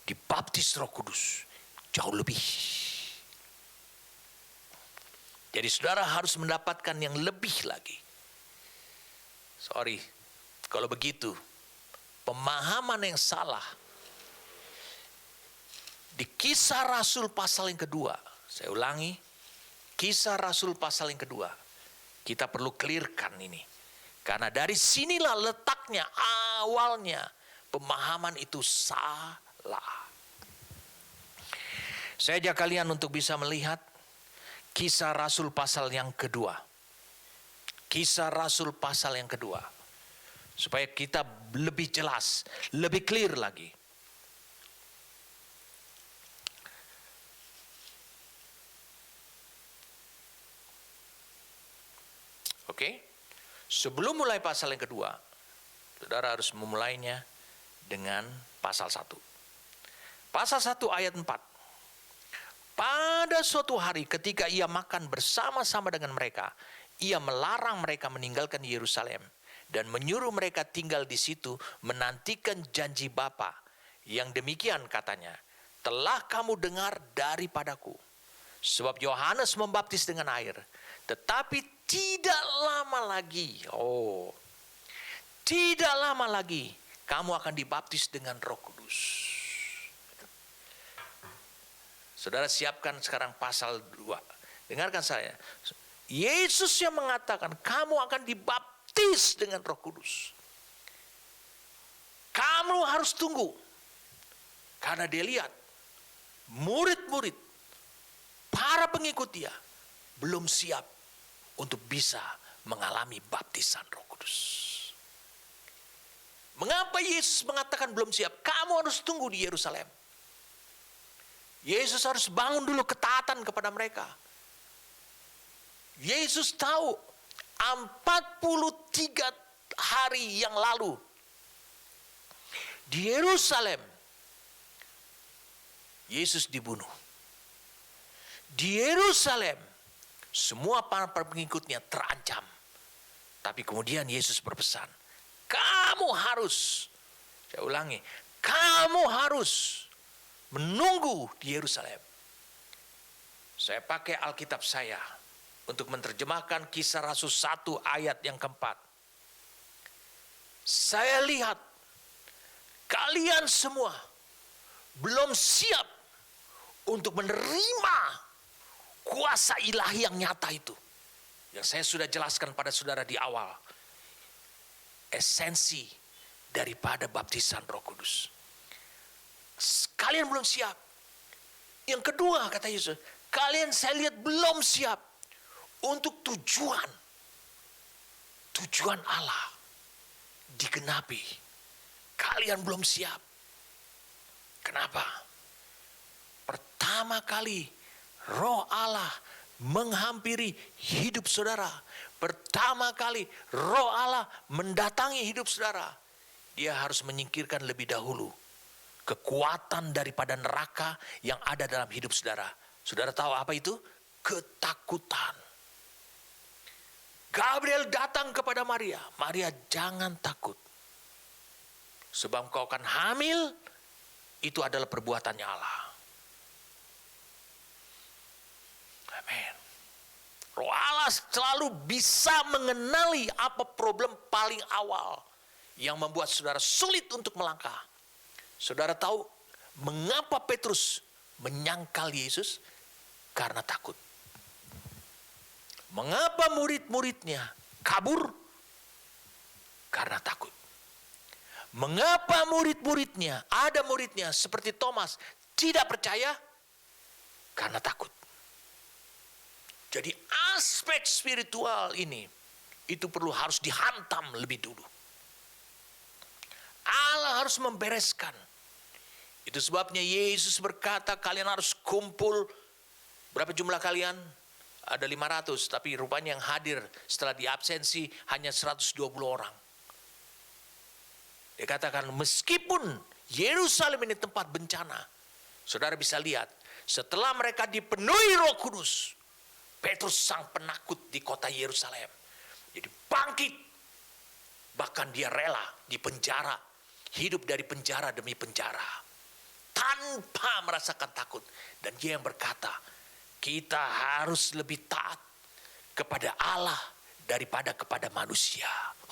A: dibaptis Roh Kudus jauh lebih. Jadi saudara harus mendapatkan yang lebih lagi. Sorry, kalau begitu pemahaman yang salah di Kisah Rasul pasal yang kedua. Saya ulangi, Kisah Rasul pasal yang kedua. Kita perlu clearkan ini. Karena dari sinilah letaknya, awalnya pemahaman itu salah. Saya ajak kalian untuk bisa melihat Kisah Rasul pasal yang kedua. Kisah Rasul pasal yang kedua. Supaya kita lebih jelas, lebih clear lagi. Oke? Sebelum mulai pasal yang kedua, saudara harus memulainya dengan pasal 1. Pasal 1 ayat 4. Pada suatu hari ketika ia makan bersama-sama dengan mereka, ia melarang mereka meninggalkan Yerusalem dan menyuruh mereka tinggal di situ menantikan janji Bapa. Yang demikian katanya, telah kamu dengar daripadaku. Sebab Yohanes membaptis dengan air, tetapi tidak lama lagi kamu akan dibaptis dengan Roh Kudus. Saudara siapkan sekarang pasal 2. Dengarkan saya. Yesus yang mengatakan kamu akan dibaptis dengan Roh Kudus. Kamu harus tunggu. Karena dia lihat murid-murid, para pengikut dia belum siap untuk bisa mengalami baptisan Roh Kudus. Mengapa Yesus mengatakan belum siap? Kamu harus tunggu di Yerusalem. Yesus harus bangun dulu ketaatan kepada mereka. Yesus tahu 43 hari yang lalu di Yerusalem Yesus dibunuh. Di Yerusalem semua para pengikutnya terancam. Tapi kemudian Yesus berpesan, kamu harus, saya ulangi, kamu harus menunggu di Yerusalem. Saya pakai Alkitab saya untuk menerjemahkan Kisah Rasul 1 ayat yang keempat. Saya lihat kalian semua belum siap untuk menerima kuasa ilahi yang nyata itu. Yang saya sudah jelaskan pada saudara di awal. Esensi daripada baptisan Roh Kudus. Kalian belum siap. Yang kedua kata Yesus, kalian saya lihat belum siap untuk tujuan Allah digenapi. Kalian belum siap. Kenapa? Pertama kali Roh Allah menghampiri hidup saudara. Pertama kali Roh Allah mendatangi hidup saudara. Dia harus menyingkirkan lebih dahulu kekuatan daripada neraka yang ada dalam hidup saudara. Saudara tahu apa itu? Ketakutan. Gabriel datang kepada Maria. Maria, jangan takut. Sebab kau akan hamil, itu adalah perbuatannya Allah. Amin. Roh Allah selalu bisa mengenali apa problem paling awal yang membuat saudara sulit untuk melangkah. Saudara tahu mengapa Petrus menyangkal Yesus? Karena takut. Mengapa murid-muridnya kabur? Karena takut. Mengapa murid-muridnya, ada muridnya seperti Thomas, tidak percaya? Karena takut. Jadi aspek spiritual ini, itu harus dihantam lebih dulu. Allah harus membereskan. Itu sebabnya Yesus berkata kalian harus kumpul. Berapa jumlah kalian? Ada 500, tapi rupanya yang hadir setelah diabsensi hanya 120 orang. Dia katakan meskipun Yerusalem ini tempat bencana, saudara bisa lihat setelah mereka dipenuhi Roh Kudus, Petrus sang penakut di kota Yerusalem jadi bangkit. Bahkan dia rela di penjara, hidup dari penjara demi penjara tanpa merasakan takut. Dan dia yang berkata, kita harus lebih taat kepada Allah daripada kepada manusia.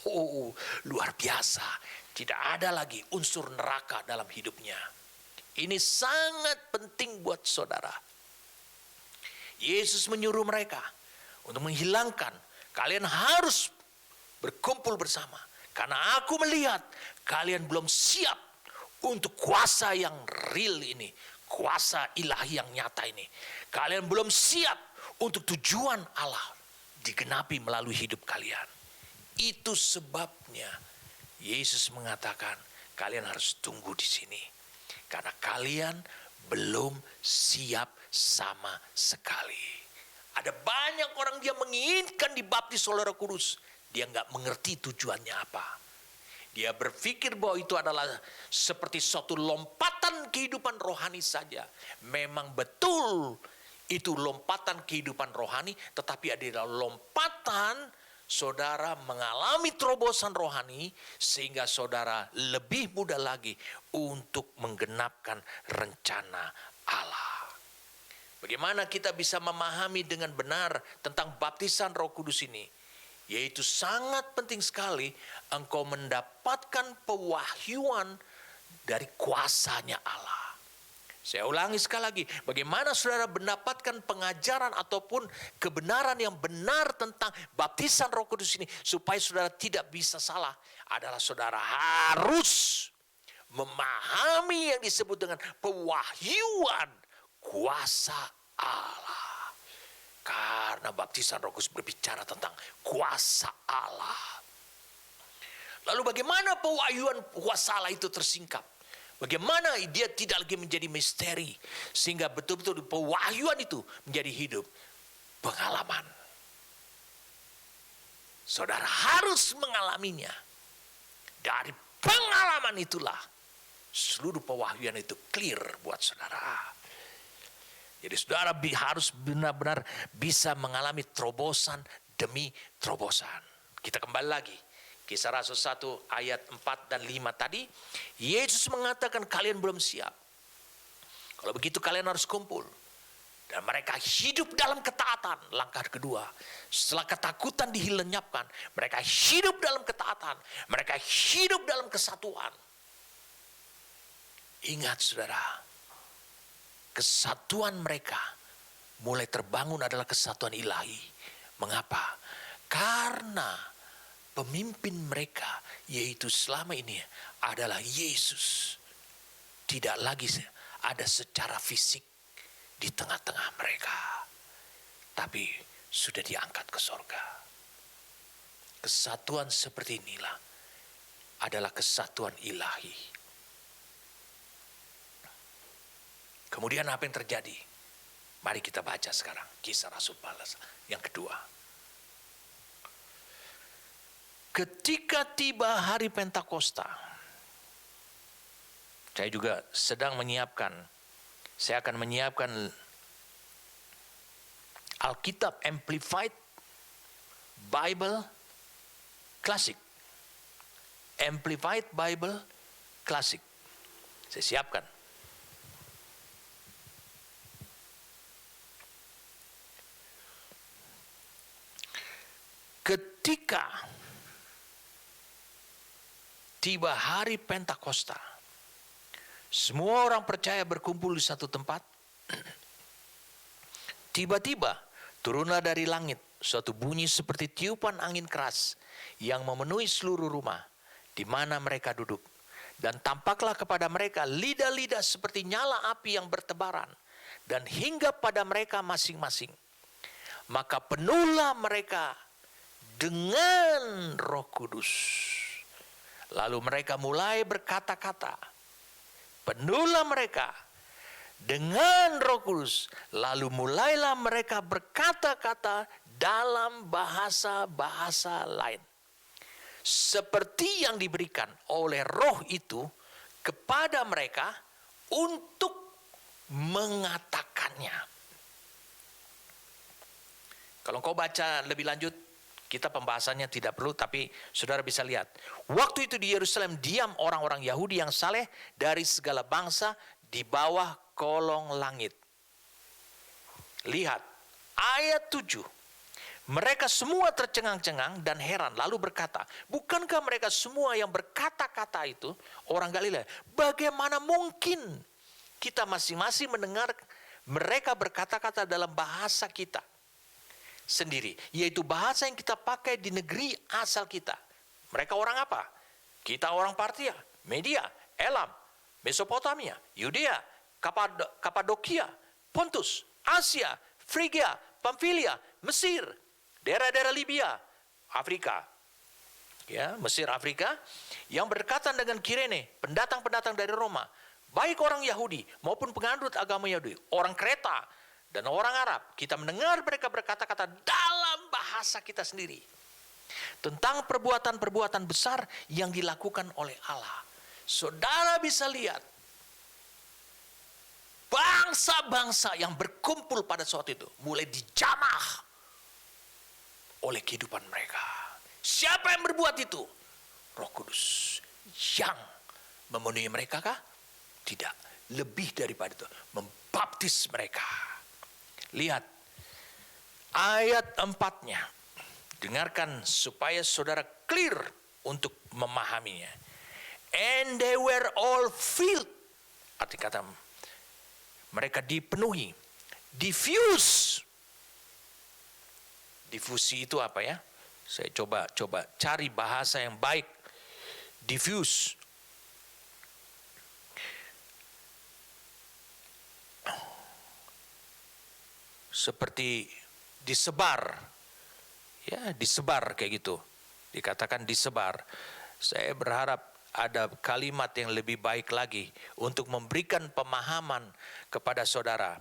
A: Oh, luar biasa. Tidak ada lagi unsur neraka dalam hidupnya. Ini sangat penting buat saudara. Yesus menyuruh mereka untuk menghilangkan, kalian harus berkumpul bersama. Karena aku melihat kalian belum siap untuk kuasa yang real ini. Kuasa ilahi yang nyata ini. Kalian belum siap untuk tujuan Allah digenapi melalui hidup kalian. Itu sebabnya Yesus mengatakan kalian harus tunggu di sini. Karena kalian belum siap sama sekali. Ada banyak orang dia menginginkan dibaptis oleh Roh Kudus. Dia nggak mengerti tujuannya apa. Dia berpikir bahwa itu adalah seperti suatu lompatan kehidupan rohani saja. Memang betul itu lompatan kehidupan rohani, tetapi adalah lompatan saudara mengalami terobosan rohani sehingga saudara lebih mudah lagi untuk menggenapkan rencana Allah. Bagaimana kita bisa memahami dengan benar tentang baptisan Roh Kudus ini? Yaitu sangat penting sekali engkau mendapatkan pewahyuan dari kuasanya Allah. Saya ulangi sekali lagi, bagaimana saudara mendapatkan pengajaran ataupun kebenaran yang benar tentang baptisan Roh Kudus ini supaya saudara tidak bisa salah, adalah saudara harus memahami yang disebut dengan pewahyuan kuasa Allah. Karena baptisan Roh Kudus berbicara tentang kuasa Allah. Lalu bagaimana pewahyuan kuasa Allah itu tersingkap? Bagaimana dia tidak lagi menjadi misteri, sehingga betul-betul pewahyuan itu menjadi hidup pengalaman. Saudara harus mengalaminya. Dari pengalaman itulah seluruh pewahyuan itu clear buat saudara. Jadi saudara harus benar-benar bisa mengalami terobosan demi terobosan. Kita kembali lagi. Kisah Rasul 1 ayat 4 dan 5 tadi, Yesus mengatakan kalian belum siap. Kalau begitu kalian harus kumpul. Dan mereka hidup dalam ketaatan. Langkah kedua, setelah ketakutan dilenyapkan, mereka hidup dalam ketaatan. Mereka hidup dalam kesatuan. Ingat saudara, kesatuan mereka mulai terbangun adalah kesatuan ilahi. Mengapa? Karena pemimpin mereka, yaitu selama ini adalah Yesus, tidak lagi ada secara fisik di tengah-tengah mereka, tapi sudah diangkat ke sorga. Kesatuan seperti inilah adalah kesatuan ilahi. Kemudian apa yang terjadi? Mari kita baca sekarang Kisah Rasul yang kedua. Ketika tiba hari Pentakosta, saya juga sedang menyiapkan, saya akan menyiapkan Alkitab Amplified Bible Classic. Amplified Bible Classic. Saya siapkan. Ketika tiba hari Pentakosta, semua orang percaya berkumpul di satu tempat. Tiba-tiba turunlah dari langit suatu bunyi seperti tiupan angin keras yang memenuhi seluruh rumah di mana mereka duduk. Dan tampaklah kepada mereka lidah-lidah seperti nyala api yang bertebaran dan hinggap pada mereka masing-masing. Maka penuhlah mereka dengan Roh Kudus. Lalu mereka mulai berkata-kata. Penuhlah mereka dengan Roh Kudus. Lalu mulailah mereka berkata-kata dalam bahasa-bahasa lain. Seperti yang diberikan oleh Roh itu kepada mereka untuk mengatakannya. Kalau kau baca lebih lanjut, kita pembahasannya tidak perlu, tapi saudara bisa lihat. Waktu itu di Yerusalem diam orang-orang Yahudi yang saleh dari segala bangsa di bawah kolong langit. Lihat, ayat 7. Mereka semua tercengang-cengang dan heran, lalu berkata, bukankah mereka semua yang berkata-kata itu orang Galilea? Bagaimana mungkin kita masing-masing mendengar mereka berkata-kata dalam bahasa kita sendiri, yaitu bahasa yang kita pakai di negeri asal kita. Mereka orang apa? Kita orang Partia, Media, Elam, Mesopotamia, Yudea, Kapadokia, Pontus, Asia, Frigia, Pamfilia, Mesir, daerah-daerah Libya, Afrika. Ya, Mesir, Afrika, yang berdekatan dengan Kirene, pendatang-pendatang dari Roma, baik orang Yahudi maupun penganut agama Yahudi, orang Kreta dan orang Arab. Kita mendengar mereka berkata-kata dalam bahasa kita sendiri tentang perbuatan-perbuatan besar yang dilakukan oleh Allah. Saudara bisa lihat bangsa-bangsa yang berkumpul pada saat itu mulai dijamah oleh kehidupan mereka. Siapa yang berbuat itu? Roh Kudus yang memenuhi mereka kah? Tidak. Lebih daripada itu, membaptis mereka. Lihat ayat 4-nya. Dengarkan supaya saudara clear untuk memahaminya. And they were all filled. Arti kata Mereka dipenuhi. Diffuse. Difusi itu apa ya? Saya coba cari bahasa yang baik. Diffuse. Seperti disebar. Ya, disebar kayak gitu. Dikatakan disebar. Saya berharap ada kalimat yang lebih baik lagi untuk memberikan pemahaman kepada saudara.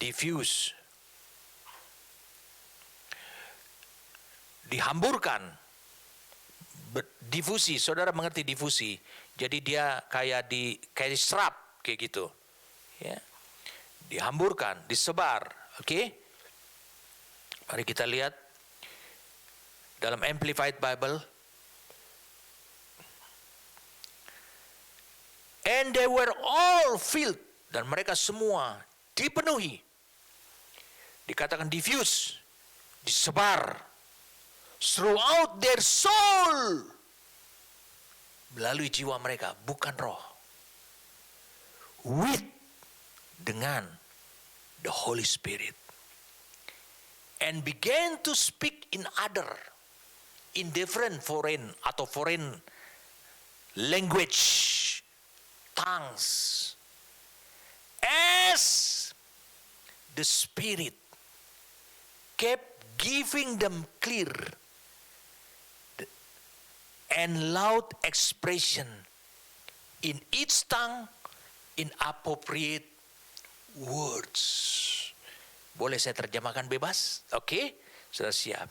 A: Diffuse. Dihamburkan. Difusi, saudara mengerti difusi. Jadi dia kayak diserap kayak gitu. Ya. Dihamburkan, disebar. Oke? Mari kita lihat dalam Amplified Bible. And they were all filled. Dan mereka semua dipenuhi. Dikatakan diffuse. Disebar. Throughout their soul. Melalui jiwa mereka. Bukan roh. With. Dengan the Holy Spirit. And began to speak in other. In different foreign language. Tongues. As the Spirit kept giving them clear and loud expression in each tongue in appropriate words. Boleh saya terjemahkan bebas? Oke, sudah siap.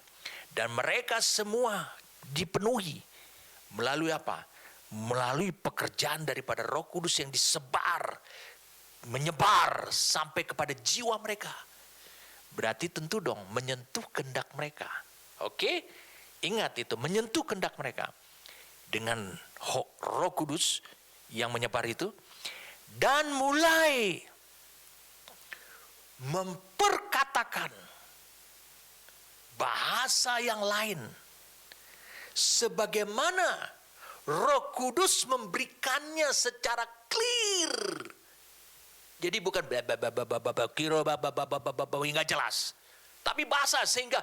A: Dan mereka semua dipenuhi melalui apa? Melalui pekerjaan daripada Roh Kudus yang disebar, menyebar sampai kepada jiwa mereka. Berarti tentu dong menyentuh kehendak mereka. Oke? Ingat itu, menyentuh kehendak mereka. Dengan Roh Kudus yang menyebar itu. Dan mulai memperkatakan bahasa yang lain. Sebagaimana Roh Kudus memberikannya secara clear. Jadi bukan nggak jelas. Tapi bahasa sehingga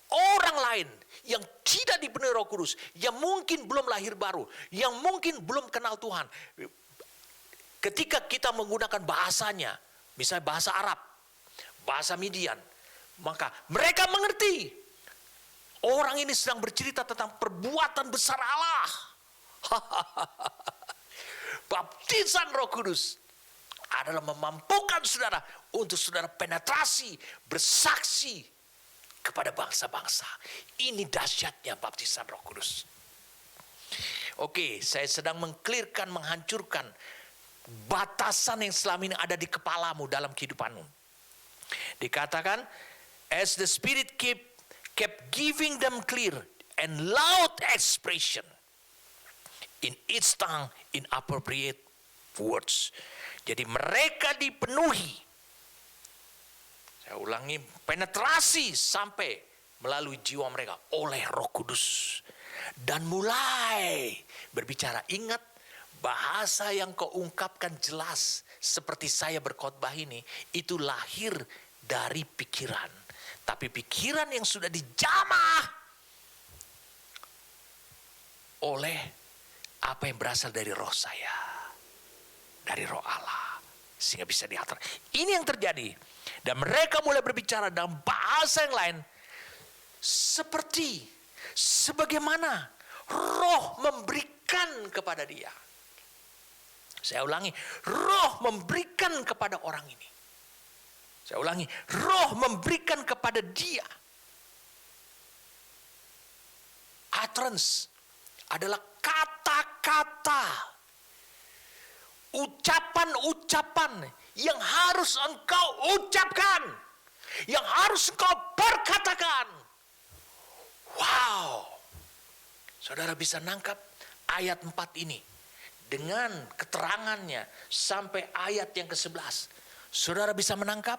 A: orang lain yang tidak dipenuhi Roh Kudus, yang mungkin belum lahir baru, yang mungkin belum kenal Tuhan. Ketika kita menggunakan bahasanya, misalnya bahasa Arab, bahasa Midian, maka mereka mengerti. Orang ini sedang bercerita tentang perbuatan besar Allah. Baptisan Roh Kudus adalah memampukan saudara untuk saudara penetrasi, bersaksi kepada bangsa-bangsa. Ini dahsyatnya baptisan Roh Kudus. Oke, saya sedang mengklirkan, menghancurkan batasan yang selama ini ada di kepalamu dalam kehidupanmu. Dikatakan, as the Spirit kept giving them clear and loud expression in each tongue in appropriate words. Jadi mereka dipenuhi. Saya ulangi, penetrasi sampai melalui jiwa mereka oleh Roh Kudus. Dan mulai berbicara. Ingat, bahasa yang kau ungkapkan jelas seperti saya berkhotbah ini, itu lahir dari pikiran. Tapi pikiran yang sudah dijamah oleh apa yang berasal dari roh saya, dari roh Allah, sehingga bisa diatur. Ini yang terjadi. Dan mereka mulai berbicara dalam bahasa yang lain, seperti sebagaimana roh memberikan kepada dia. Saya ulangi, roh memberikan kepada orang ini. Saya ulangi, roh memberikan kepada dia. Utterance adalah kata-kata, ucapan-ucapan yang harus engkau ucapkan, yang harus engkau perkatakan. Wow, saudara bisa nangkap ayat 4 ini dengan keterangannya sampai ayat yang ke-11. Saudara bisa menangkap,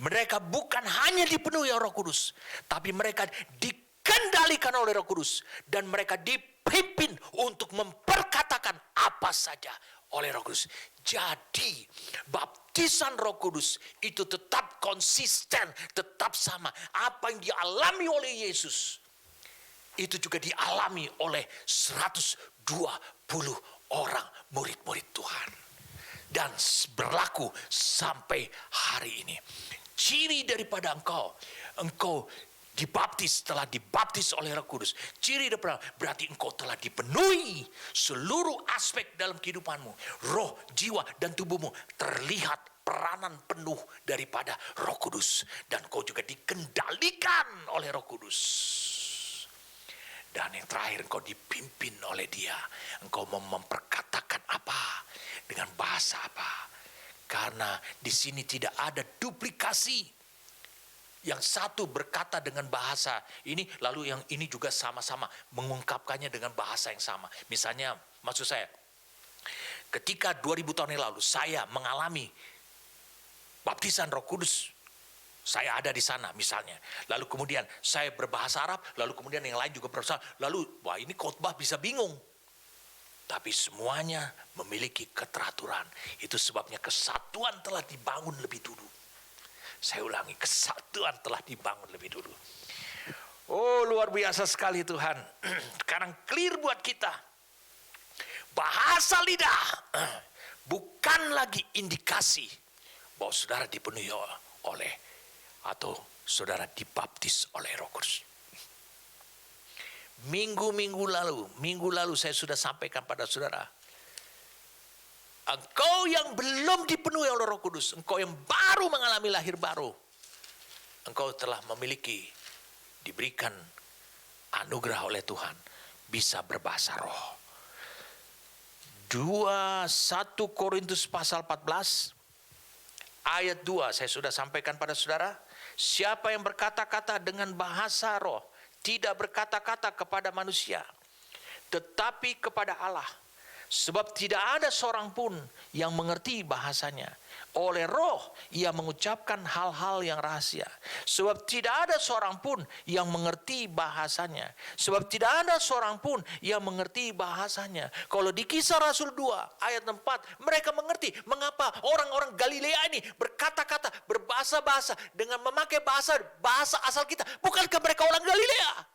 A: mereka bukan hanya dipenuhi Roh Kudus, tapi mereka dikendalikan oleh Roh Kudus, dan mereka dipimpin untuk memperkatakan apa saja oleh Roh Kudus. Jadi baptisan Roh Kudus itu tetap konsisten, tetap sama. Apa yang dialami oleh Yesus itu juga dialami oleh 120 orang murid-murid Tuhan. Dan berlaku sampai hari ini. Ciri daripada engkau dibaptis, telah dibaptis oleh Roh Kudus. Ciri daripada berarti engkau telah dipenuhi seluruh aspek dalam kehidupanmu. Roh, jiwa, dan tubuhmu terlihat peranan penuh daripada Roh Kudus. Dan engkau juga dikendalikan oleh Roh Kudus. Dan yang terakhir, engkau dipimpin oleh Dia. Engkau memperkatakan apa, dengan bahasa apa. Karena di sini tidak ada duplikasi. Yang satu berkata dengan bahasa ini, lalu yang ini juga sama-sama mengungkapkannya dengan bahasa yang sama. Misalnya, maksud saya, ketika 2000 tahun yang lalu saya mengalami baptisan Roh Kudus, saya ada di sana misalnya. Lalu kemudian saya berbahasa Arab, lalu kemudian yang lain juga berbahasa. Lalu, wah ini khotbah bisa bingung. Tapi semuanya memiliki keteraturan. Itu sebabnya kesatuan telah dibangun lebih dulu. Saya ulangi, kesatuan telah dibangun lebih dulu. Oh, luar biasa sekali Tuhan. Sekarang clear buat kita. Bahasa lidah bukan lagi indikasi bahwa saudara dipenuhi oleh atau saudara dibaptis oleh Roh Kudus. Minggu lalu saya sudah sampaikan pada saudara. Engkau yang belum dipenuhi oleh Roh Kudus, engkau yang baru mengalami lahir baru, engkau telah memiliki, diberikan anugerah oleh Tuhan, bisa berbahasa roh. 1 Korintus pasal 14, ayat 2, saya sudah sampaikan pada saudara. Siapa yang berkata-kata dengan bahasa roh, tidak berkata-kata kepada manusia, tetapi kepada Allah. Sebab tidak ada seorang pun yang mengerti bahasanya. Oleh roh ia mengucapkan hal-hal yang rahasia. Sebab tidak ada seorang pun yang mengerti bahasanya. Sebab tidak ada seorang pun yang mengerti bahasanya. Kalau di Kisah Rasul 2 ayat 4, mereka mengerti mengapa orang-orang Galilea ini berkata-kata, berbahasa-bahasa dengan memakai bahasa asal kita. Bukankah mereka orang Galilea?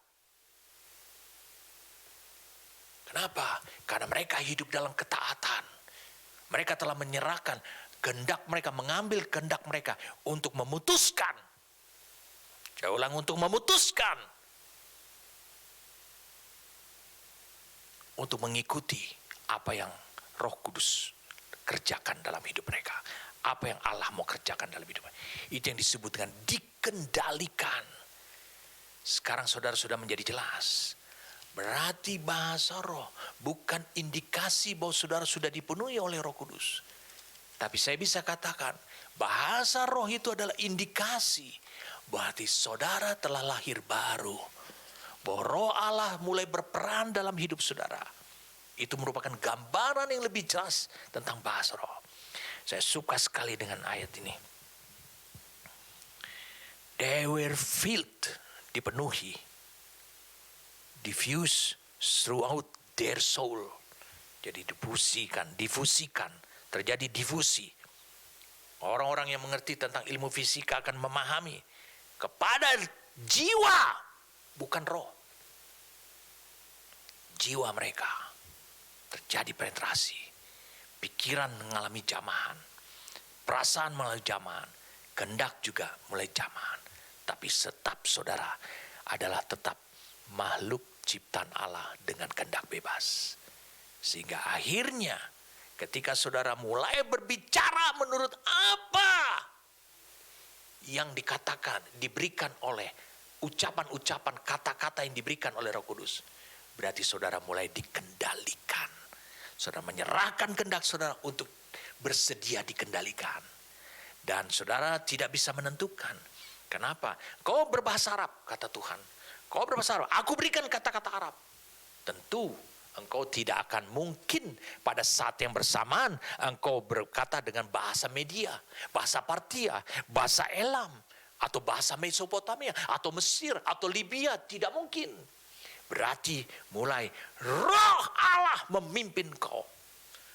A: Kenapa? Karena mereka hidup dalam ketaatan. Mereka telah menyerahkan kehendak mereka, mengambil kehendak mereka untuk memutuskan. Saya ulang, untuk memutuskan. Untuk mengikuti apa yang Roh Kudus kerjakan dalam hidup mereka. Apa yang Allah mau kerjakan dalam hidup mereka. Itu yang disebut dengan dikendalikan. Sekarang saudara sudah menjadi jelas. Berarti bahasa roh bukan indikasi bahwa saudara sudah dipenuhi oleh Roh Kudus. Tapi saya bisa katakan bahasa roh itu adalah indikasi berarti saudara telah lahir baru. Bahwa Roh Allah mulai berperan dalam hidup saudara. Itu merupakan gambaran yang lebih jelas tentang bahasa roh. Saya suka sekali dengan ayat ini. They were filled, dipenuhi, diffuse throughout their soul. Jadi difusikan, terjadi difusi. Orang-orang yang mengerti tentang ilmu fisika akan memahami kepada jiwa, bukan roh. Jiwa mereka terjadi penetrasi. Pikiran mengalami jamahan, perasaan melalui jamahan, kehendak juga mulai jamahan. Tapi tetap saudara adalah tetap makhluk ciptaan Allah dengan kehendak bebas. Sehingga akhirnya ketika saudara mulai berbicara menurut apa yang dikatakan, diberikan oleh ucapan-ucapan, kata-kata yang diberikan oleh Roh Kudus, berarti saudara mulai dikendalikan. Saudara menyerahkan kehendak saudara untuk bersedia dikendalikan. Dan saudara tidak bisa menentukan. Kenapa? Kau berbahasa Arab, kata Tuhan. Kau berbahasa Arab, aku berikan kata-kata Arab. Tentu engkau tidak akan mungkin pada saat yang bersamaan engkau berkata dengan bahasa Media, bahasa Partia, bahasa Elam, atau bahasa Mesopotamia, atau Mesir, atau Libya. Tidak mungkin. Berarti mulai Roh Allah memimpin kau.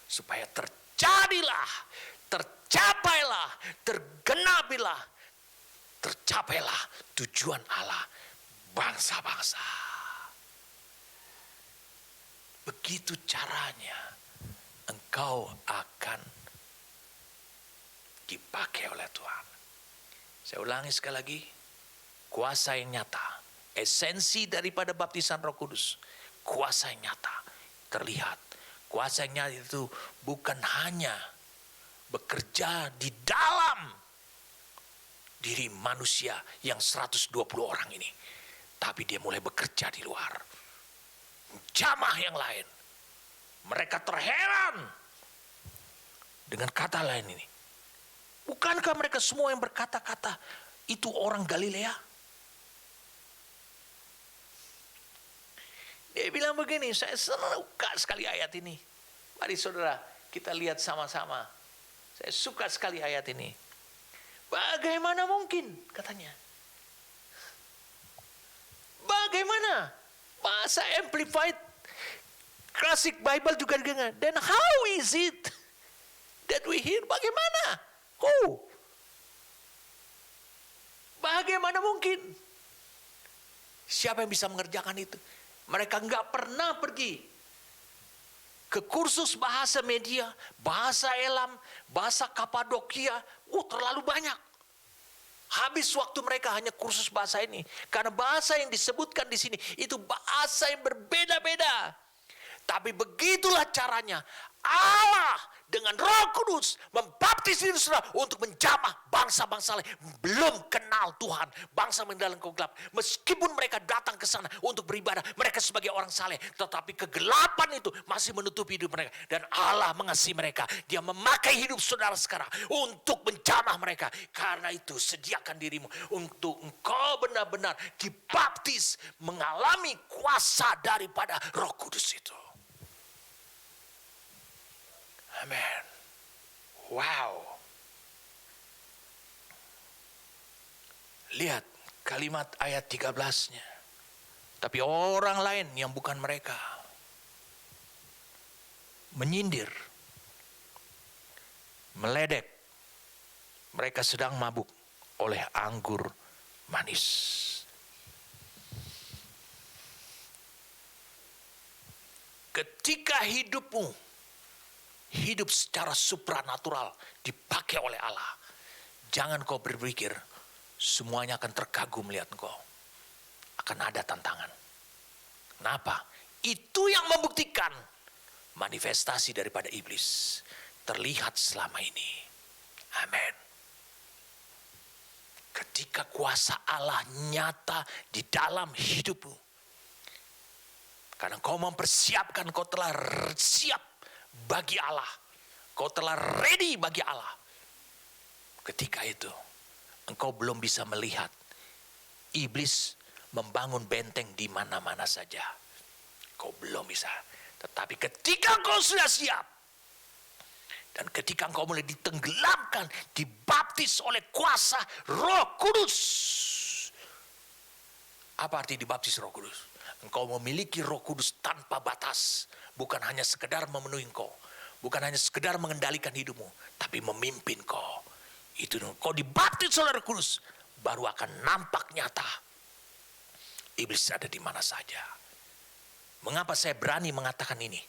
A: supaya terjadilah, tercapailah, tergenapilah, tercapailah tujuan Allah bangsa-bangsa. Begitu caranya engkau akan dipakai oleh Tuhan. Saya ulangi sekali lagi, kuasa yang nyata, esensi daripada baptisan Roh Kudus, kuasa yang nyata, terlihat. Kuasa yang nyata itu bukan hanya bekerja di dalam diri manusia yang 120 orang ini, tapi dia mulai bekerja di luar. Jamaah yang lain, mereka terheran dengan kata lain ini. Bukankah mereka semua yang berkata-kata itu orang Galilea? Dia bilang begini, saya suka sekali ayat ini. Mari saudara, kita lihat sama-sama. Saya suka sekali ayat ini. Bagaimana mungkin, katanya. Bagaimana? Bahasa Amplified Classic Bible juga dengar. Then how is it that we hear? Bagaimana? Bagaimana mungkin? Siapa yang bisa mengerjakan itu? Mereka nggak pernah pergi ke kursus bahasa Media, bahasa Elam, bahasa Kapadokia. Terlalu banyak. Habis waktu mereka hanya kursus bahasa ini. Karena bahasa yang disebutkan di sini itu bahasa yang berbeda-beda. Tapi begitulah caranya. Allah dengan Roh Kudus membaptis diri saudara untuk menjamah bangsa-bangsa lain belum kenal Tuhan, bangsa mendalam kegelapan. Meskipun mereka datang ke sana untuk beribadah, mereka sebagai orang saleh, tetapi kegelapan itu masih menutupi hidup mereka. Dan Allah mengasihi mereka. Dia memakai hidup saudara sekarang untuk menjamah mereka. Karena itu sediakan dirimu untuk engkau benar-benar dibaptis, mengalami kuasa daripada Roh Kudus itu. Amin. Wow. Lihat kalimat ayat 13-nya. Tapi orang lain yang bukan mereka menyindir, meledek. Mereka sedang mabuk oleh anggur manis. Ketika hidupmu hidup secara supranatural dipakai oleh Allah, jangan kau berpikir semuanya akan terkagum melihat engkau. Akan ada tantangan. Kenapa? Itu yang membuktikan manifestasi daripada iblis terlihat selama ini. Amin. Ketika kuasa Allah nyata di dalam hidupmu, karena kau mempersiapkan, kau telah siap bagi Allah. Kau telah ready bagi Allah. Ketika itu, engkau belum bisa melihat iblis membangun benteng di mana-mana saja. Kau belum bisa. Tetapi ketika engkau sudah siap, dan ketika engkau mulai ditenggelamkan, dibaptis oleh kuasa Roh Kudus. Apa arti dibaptis Roh Kudus? Engkau memiliki Roh Kudus tanpa batas. Bukan hanya sekedar memenuhi engkau. Bukan hanya sekedar mengendalikan hidupmu. Tapi memimpin kau. Itu kau dibaptis oleh Roh Kudus. Baru akan nampak nyata. Iblis ada di mana saja. Mengapa saya berani mengatakan ini?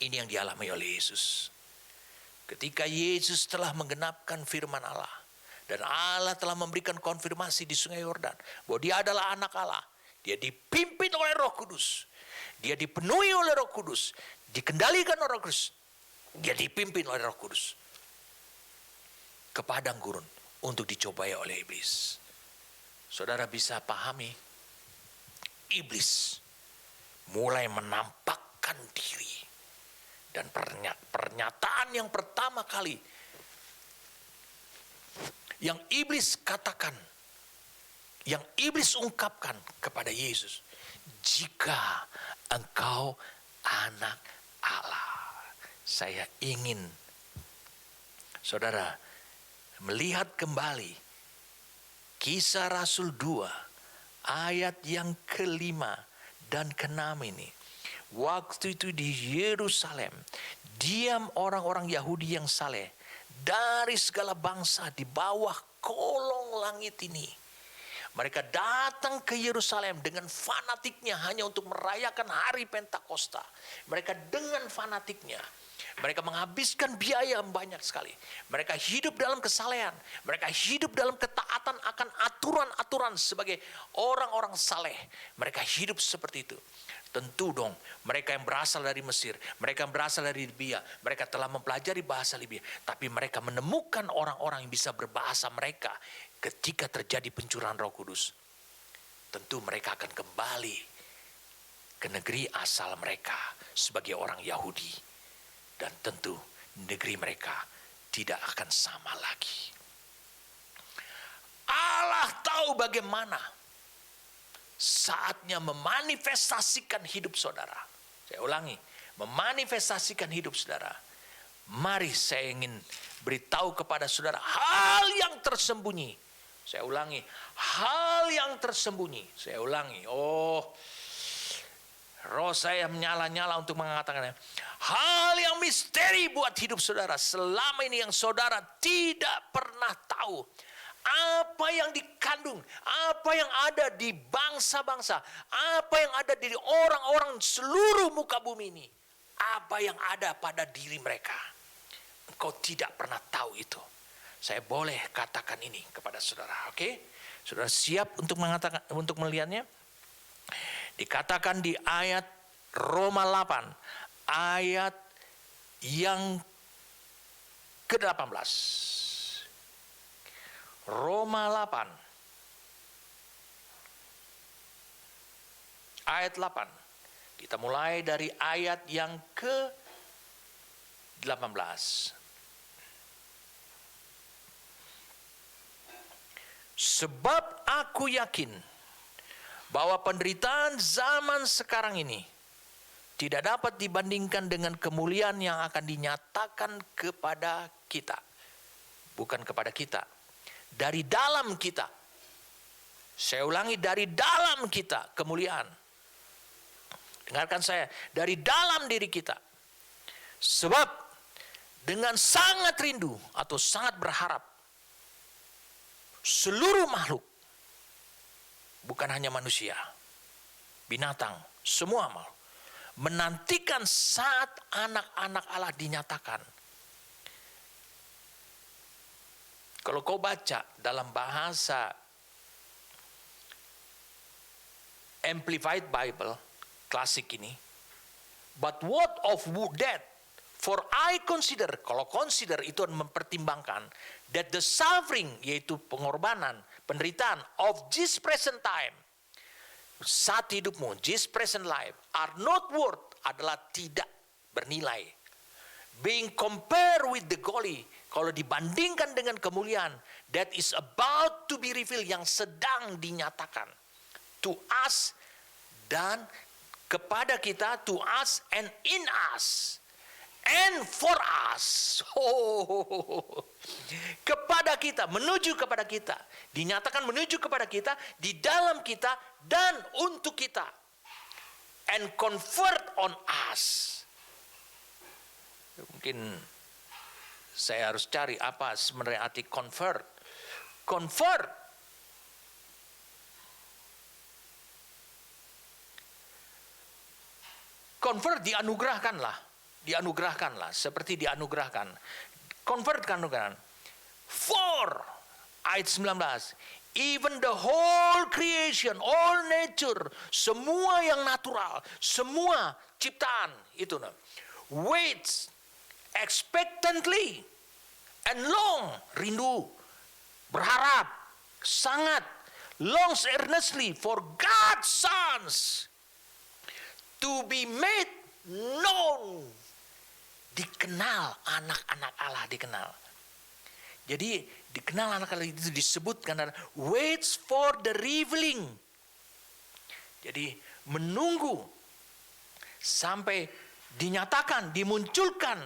A: Ini yang dialami oleh Yesus. Ketika Yesus telah menggenapkan firman Allah. Dan Allah telah memberikan konfirmasi di Sungai Yordan. Bahwa dia adalah anak Allah. Dia dipimpin oleh Roh Kudus. Dia dipenuhi oleh Roh Kudus. Dikendalikan oleh Roh Kudus. Dia dipimpin oleh Roh Kudus. Ke padang gurun untuk dicobai oleh iblis. Saudara bisa pahami. Iblis mulai menampakkan diri. Dan pernyataan yang pertama kali yang iblis katakan, yang iblis ungkapkan kepada Yesus, jika engkau anak Allah. Saya ingin saudara melihat kembali Kisah Rasul 2 ayat yang ke-5 dan ke-6 ini. Waktu itu di Yerusalem, diam orang-orang Yahudi yang saleh dari segala bangsa di bawah kolong langit ini. Mereka datang ke Yerusalem dengan fanatiknya hanya untuk merayakan hari Pentakosta. Mereka dengan fanatiknya. Mereka menghabiskan biaya banyak sekali. Mereka hidup dalam kesalehan. Mereka hidup dalam ketaatan akan aturan-aturan sebagai orang-orang saleh. Mereka hidup seperti itu. Tentu dong, mereka yang berasal dari Mesir, mereka yang berasal dari Libya, mereka telah mempelajari bahasa Libya. Tapi mereka menemukan orang-orang yang bisa berbahasa mereka ketika terjadi pencurahan Roh Kudus. Tentu mereka akan kembali ke negeri asal mereka sebagai orang Yahudi. Dan tentu negeri mereka tidak akan sama lagi. Allah tahu bagaimana saatnya memanifestasikan hidup saudara. Saya ulangi, memanifestasikan hidup saudara. Mari saya ingin beritahu kepada saudara hal yang tersembunyi. Saya ulangi, hal yang tersembunyi. Saya ulangi, roh saya menyala-nyala untuk mengatakannya. Hal yang misteri buat hidup saudara. Selama ini yang saudara tidak pernah tahu. Apa yang dikandung, apa yang ada di bangsa-bangsa, apa yang ada di orang-orang seluruh muka bumi ini, apa yang ada pada diri mereka. Engkau tidak pernah tahu itu. Saya boleh katakan ini kepada saudara, oke? Saudara siap untuk mengatakan, untuk melihatnya? Dikatakan di ayat Roma 8, ayat yang ke-18. Roma 8 ayat 8. Kita mulai dari ayat yang ke-18. Sebab aku yakin bahwa penderitaan zaman sekarang ini tidak dapat dibandingkan dengan kemuliaan yang akan dinyatakan kepada kita. Bukan kepada kita, dari dalam kita. Saya ulangi, dari dalam kita kemuliaan. Dengarkan saya, dari dalam diri kita. Sebab dengan sangat rindu atau sangat berharap, seluruh makhluk, bukan hanya manusia, binatang, semua makhluk, menantikan saat anak-anak Allah dinyatakan. Kalau kau baca dalam bahasa Amplified Bible, klasik ini, but what of that? For I consider, kalau consider itu mempertimbangkan, that the suffering, yaitu pengorbanan, penderitaan of this present time, saat hidupmu, this present life, are not worth, adalah tidak bernilai. Being compared with the glory, kalau dibandingkan dengan kemuliaan, that is about to be revealed, yang sedang dinyatakan. To us, dan kepada kita, to us and in us. And for us. Kepada kita, menuju kepada kita. Dinyatakan menuju kepada kita, di dalam kita, dan untuk kita. And convert on us. Mungkin saya harus cari apa sebenarnya arti convert. Convert. Convert dianugerahkanlah, seperti dianugerahkan. Convert dianugerahkan. For, ayat 19, even the whole creation, all nature, semua yang natural, semua ciptaan, itu waits expectantly and long, rindu, berharap, sangat, longs earnestly for God's sons to be made known. Dikenal, anak-anak Allah dikenal. Jadi dikenal anak Allah itu disebutkan waits for the revealing. Jadi menunggu sampai dinyatakan, dimunculkan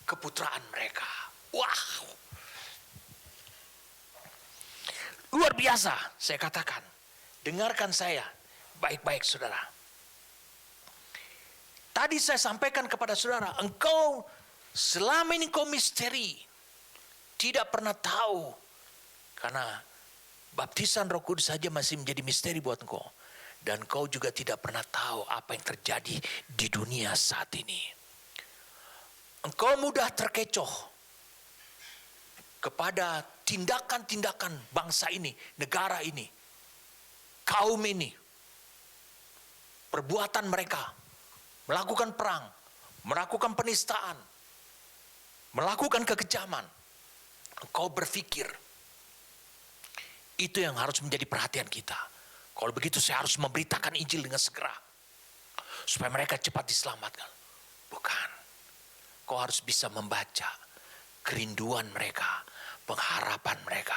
A: keputraan mereka. Wow. Luar biasa, saya katakan. Dengarkan saya baik-baik saudara. Tadi saya sampaikan kepada saudara, engkau selama ini kau misteri, tidak pernah tahu. Karena baptisan Roh Kudus saja masih menjadi misteri buat engkau. Dan kau juga tidak pernah tahu apa yang terjadi di dunia saat ini. Engkau mudah terkecoh kepada tindakan-tindakan bangsa ini, negara ini, kaum ini, perbuatan mereka. Melakukan perang, melakukan penistaan, melakukan kekejaman. Engkau berpikir, itu yang harus menjadi perhatian kita. Kalau begitu saya harus memberitakan Injil dengan segera, supaya mereka cepat diselamatkan. Bukan. Kau harus bisa membaca kerinduan mereka, pengharapan mereka.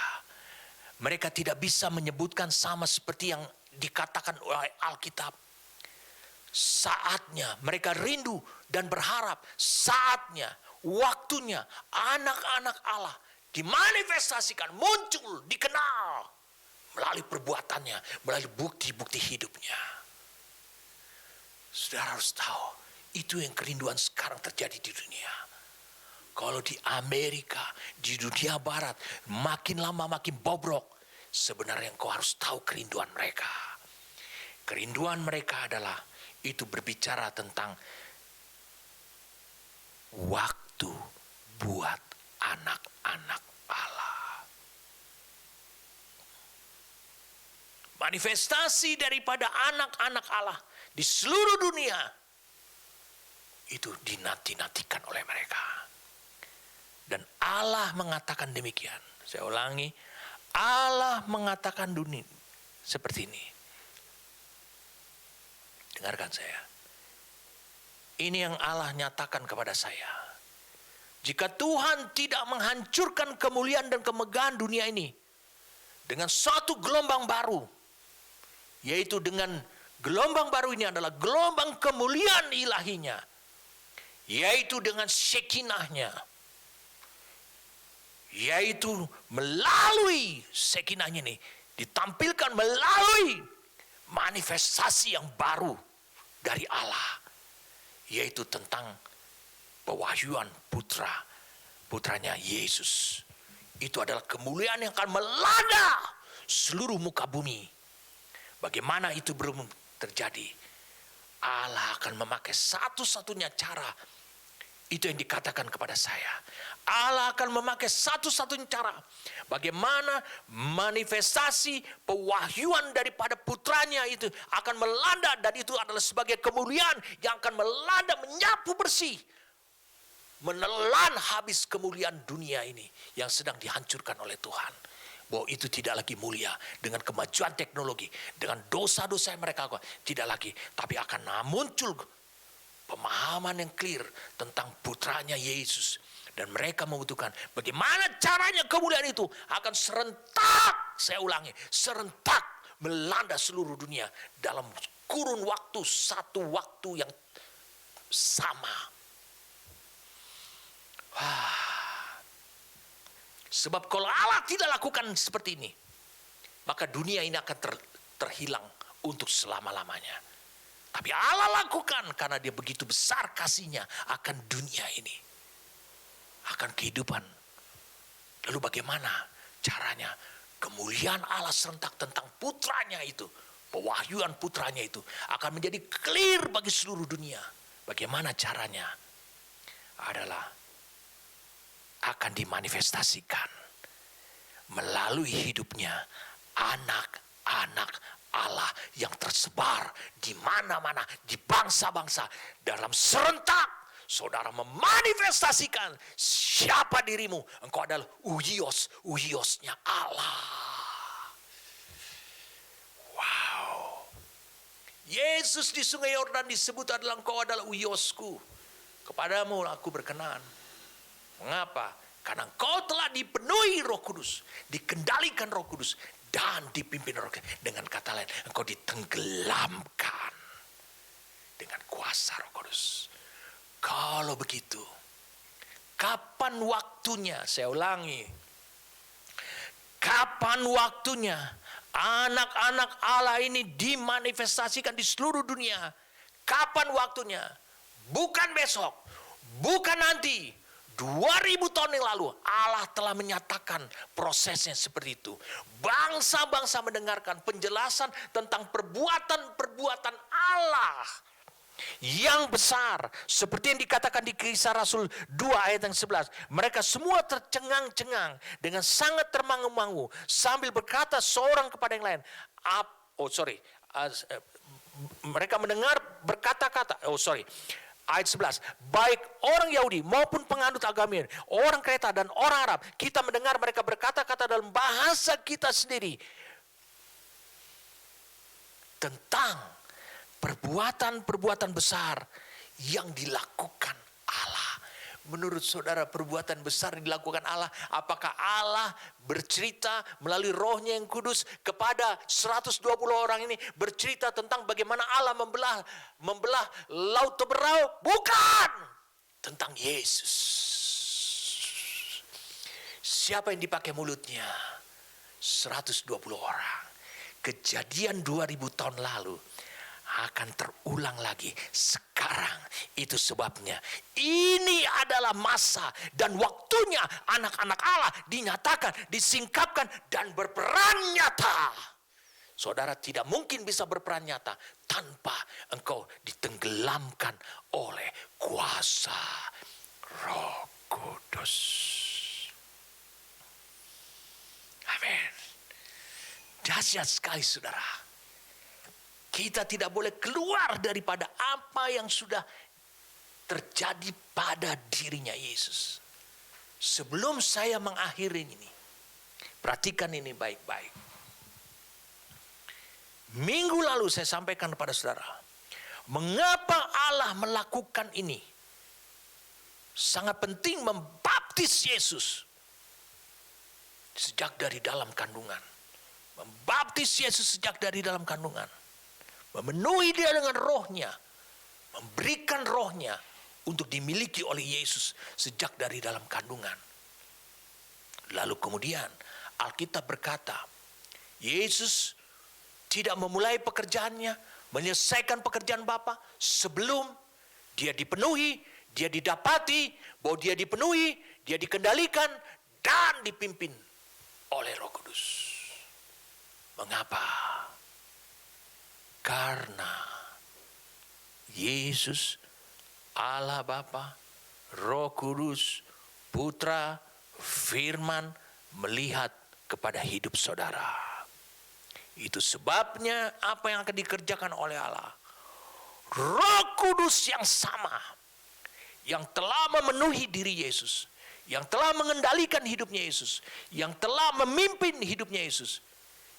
A: Mereka tidak bisa menyebutkan sama seperti yang dikatakan oleh Alkitab. Saatnya mereka rindu dan berharap, saatnya, waktunya anak-anak Allah dimanifestasikan, muncul, dikenal melalui perbuatannya, melalui bukti-bukti hidupnya. Saudara harus tahu, itu yang kerinduan sekarang terjadi di dunia. Kalau di Amerika, di dunia barat, makin lama makin bobrok. Sebenarnya engkau harus tahu kerinduan mereka. Kerinduan mereka adalah, itu berbicara tentang waktu buat anak-anak Allah. Manifestasi daripada anak-anak Allah di seluruh dunia itu dinanti-nantikan oleh mereka. Dan Allah mengatakan demikian. Saya ulangi, Allah mengatakan dunia seperti ini. Dengarkan saya. Ini yang Allah nyatakan kepada saya. Jika Tuhan tidak menghancurkan kemuliaan dan kemegahan dunia ini dengan suatu gelombang baru, yaitu dengan gelombang baru ini adalah gelombang kemuliaan ilahinya, yaitu dengan Shekinah-nya, yaitu melalui Shekinah-nya ini ditampilkan melalui manifestasi yang baru dari Allah, yaitu tentang pewahyuan putranya Yesus. Itu adalah kemuliaan yang akan melanda seluruh muka bumi. Bagaimana itu belum terjadi? Allah akan memakai satu-satunya cara. Itu yang dikatakan kepada saya. Allah akan memakai satu-satunya cara. Bagaimana manifestasi pewahyuan daripada putranya itu akan melanda. Dan itu adalah sebagai kemuliaan yang akan melanda, menyapu bersih, menelan habis kemuliaan dunia ini yang sedang dihancurkan oleh Tuhan. Bahwa itu tidak lagi mulia dengan kemajuan teknologi, dengan dosa-dosa yang mereka lakukan. Tidak lagi, tapi akan muncul pemahaman yang clear tentang putranya Yesus. Dan mereka membutuhkan bagaimana caranya kemuliaan itu akan serentak, saya ulangi, serentak melanda seluruh dunia dalam kurun waktu, satu waktu yang sama. Sebab kalau Allah tidak lakukan seperti ini, maka dunia ini akan terhilang untuk selama-lamanya. Tapi Allah lakukan karena dia begitu besar kasihnya akan dunia ini, akan kehidupan. Lalu bagaimana caranya? Kemuliaan Allah serentak tentang putranya itu, pewahyuan putranya itu akan menjadi clear bagi seluruh dunia. Bagaimana caranya? Adalah akan dimanifestasikan melalui hidupnya anak-anak Allah yang tersebar di mana-mana, di bangsa-bangsa. Dalam serentak saudara memanifestasikan siapa dirimu. Engkau adalah uhiosnya Allah. Wow. Yesus di sungai Yordan disebut adalah engkau adalah uhiosku. Kepadamu aku berkenan. Mengapa? Karena engkau telah dipenuhi Roh Kudus, dikendalikan Roh Kudus, dan dipimpin Roh Kudus. Dengan kata lain, engkau ditenggelamkan dengan kuasa Roh Kudus. Kalau begitu, kapan waktunya? Saya ulangi, kapan waktunya anak-anak Allah ini dimanifestasikan di seluruh dunia? Kapan waktunya? bukan besok, bukan nanti. 2000 tahun yang lalu Allah telah menyatakan prosesnya seperti itu. Bangsa-bangsa mendengarkan penjelasan tentang perbuatan-perbuatan Allah yang besar, seperti yang dikatakan di Kisah Rasul 2 ayat yang 11. Mereka semua tercengang-cengang dengan sangat termangu-mangu sambil berkata seorang kepada yang lain, mereka mendengar berkata-kata, ayat 11, baik orang Yahudi maupun penganut agama, orang Kreta dan orang Arab, kita mendengar mereka berkata-kata dalam bahasa kita sendiri tentang perbuatan-perbuatan besar yang dilakukan Allah. Menurut saudara, perbuatan besar dilakukan Allah. Apakah Allah bercerita melalui rohnya yang kudus kepada 120 orang ini, bercerita tentang bagaimana Allah membelah laut Teberau? Bukan. Tentang Yesus. Siapa yang dipakai mulutnya? 120 orang. Kejadian 2000 tahun lalu akan terulang lagi sekarang. Itu sebabnya ini adalah masa dan waktunya anak-anak Allah dinyatakan, disingkapkan dan berperan nyata. Saudara tidak mungkin bisa berperan nyata tanpa engkau ditenggelamkan oleh kuasa Roh Kudus. Amin. Dahsyat sekali saudara. Kita tidak boleh keluar daripada apa yang sudah terjadi pada dirinya Yesus. Sebelum saya mengakhiri ini, perhatikan ini baik-baik. Minggu lalu saya sampaikan kepada saudara, mengapa Allah melakukan ini? Sangat penting membaptis Yesus sejak dari dalam kandungan. Membaptis Yesus sejak dari dalam kandungan. Memenuhi dia dengan rohnya. Memberikan rohnya untuk dimiliki oleh Yesus sejak dari dalam kandungan. Lalu kemudian Alkitab berkata, Yesus tidak memulai pekerjaannya, menyelesaikan pekerjaan Bapa sebelum dia dipenuhi, dia didapati, bahwa dia dipenuhi, dia dikendalikan, dan dipimpin oleh Roh Kudus. Mengapa? Karena Yesus, Allah Bapa, Roh Kudus, Putra, Firman melihat kepada hidup saudara. Itu sebabnya apa yang akan dikerjakan oleh Allah. Roh Kudus yang sama, yang telah memenuhi diri Yesus, yang telah mengendalikan hidupnya Yesus, yang telah memimpin hidupnya Yesus,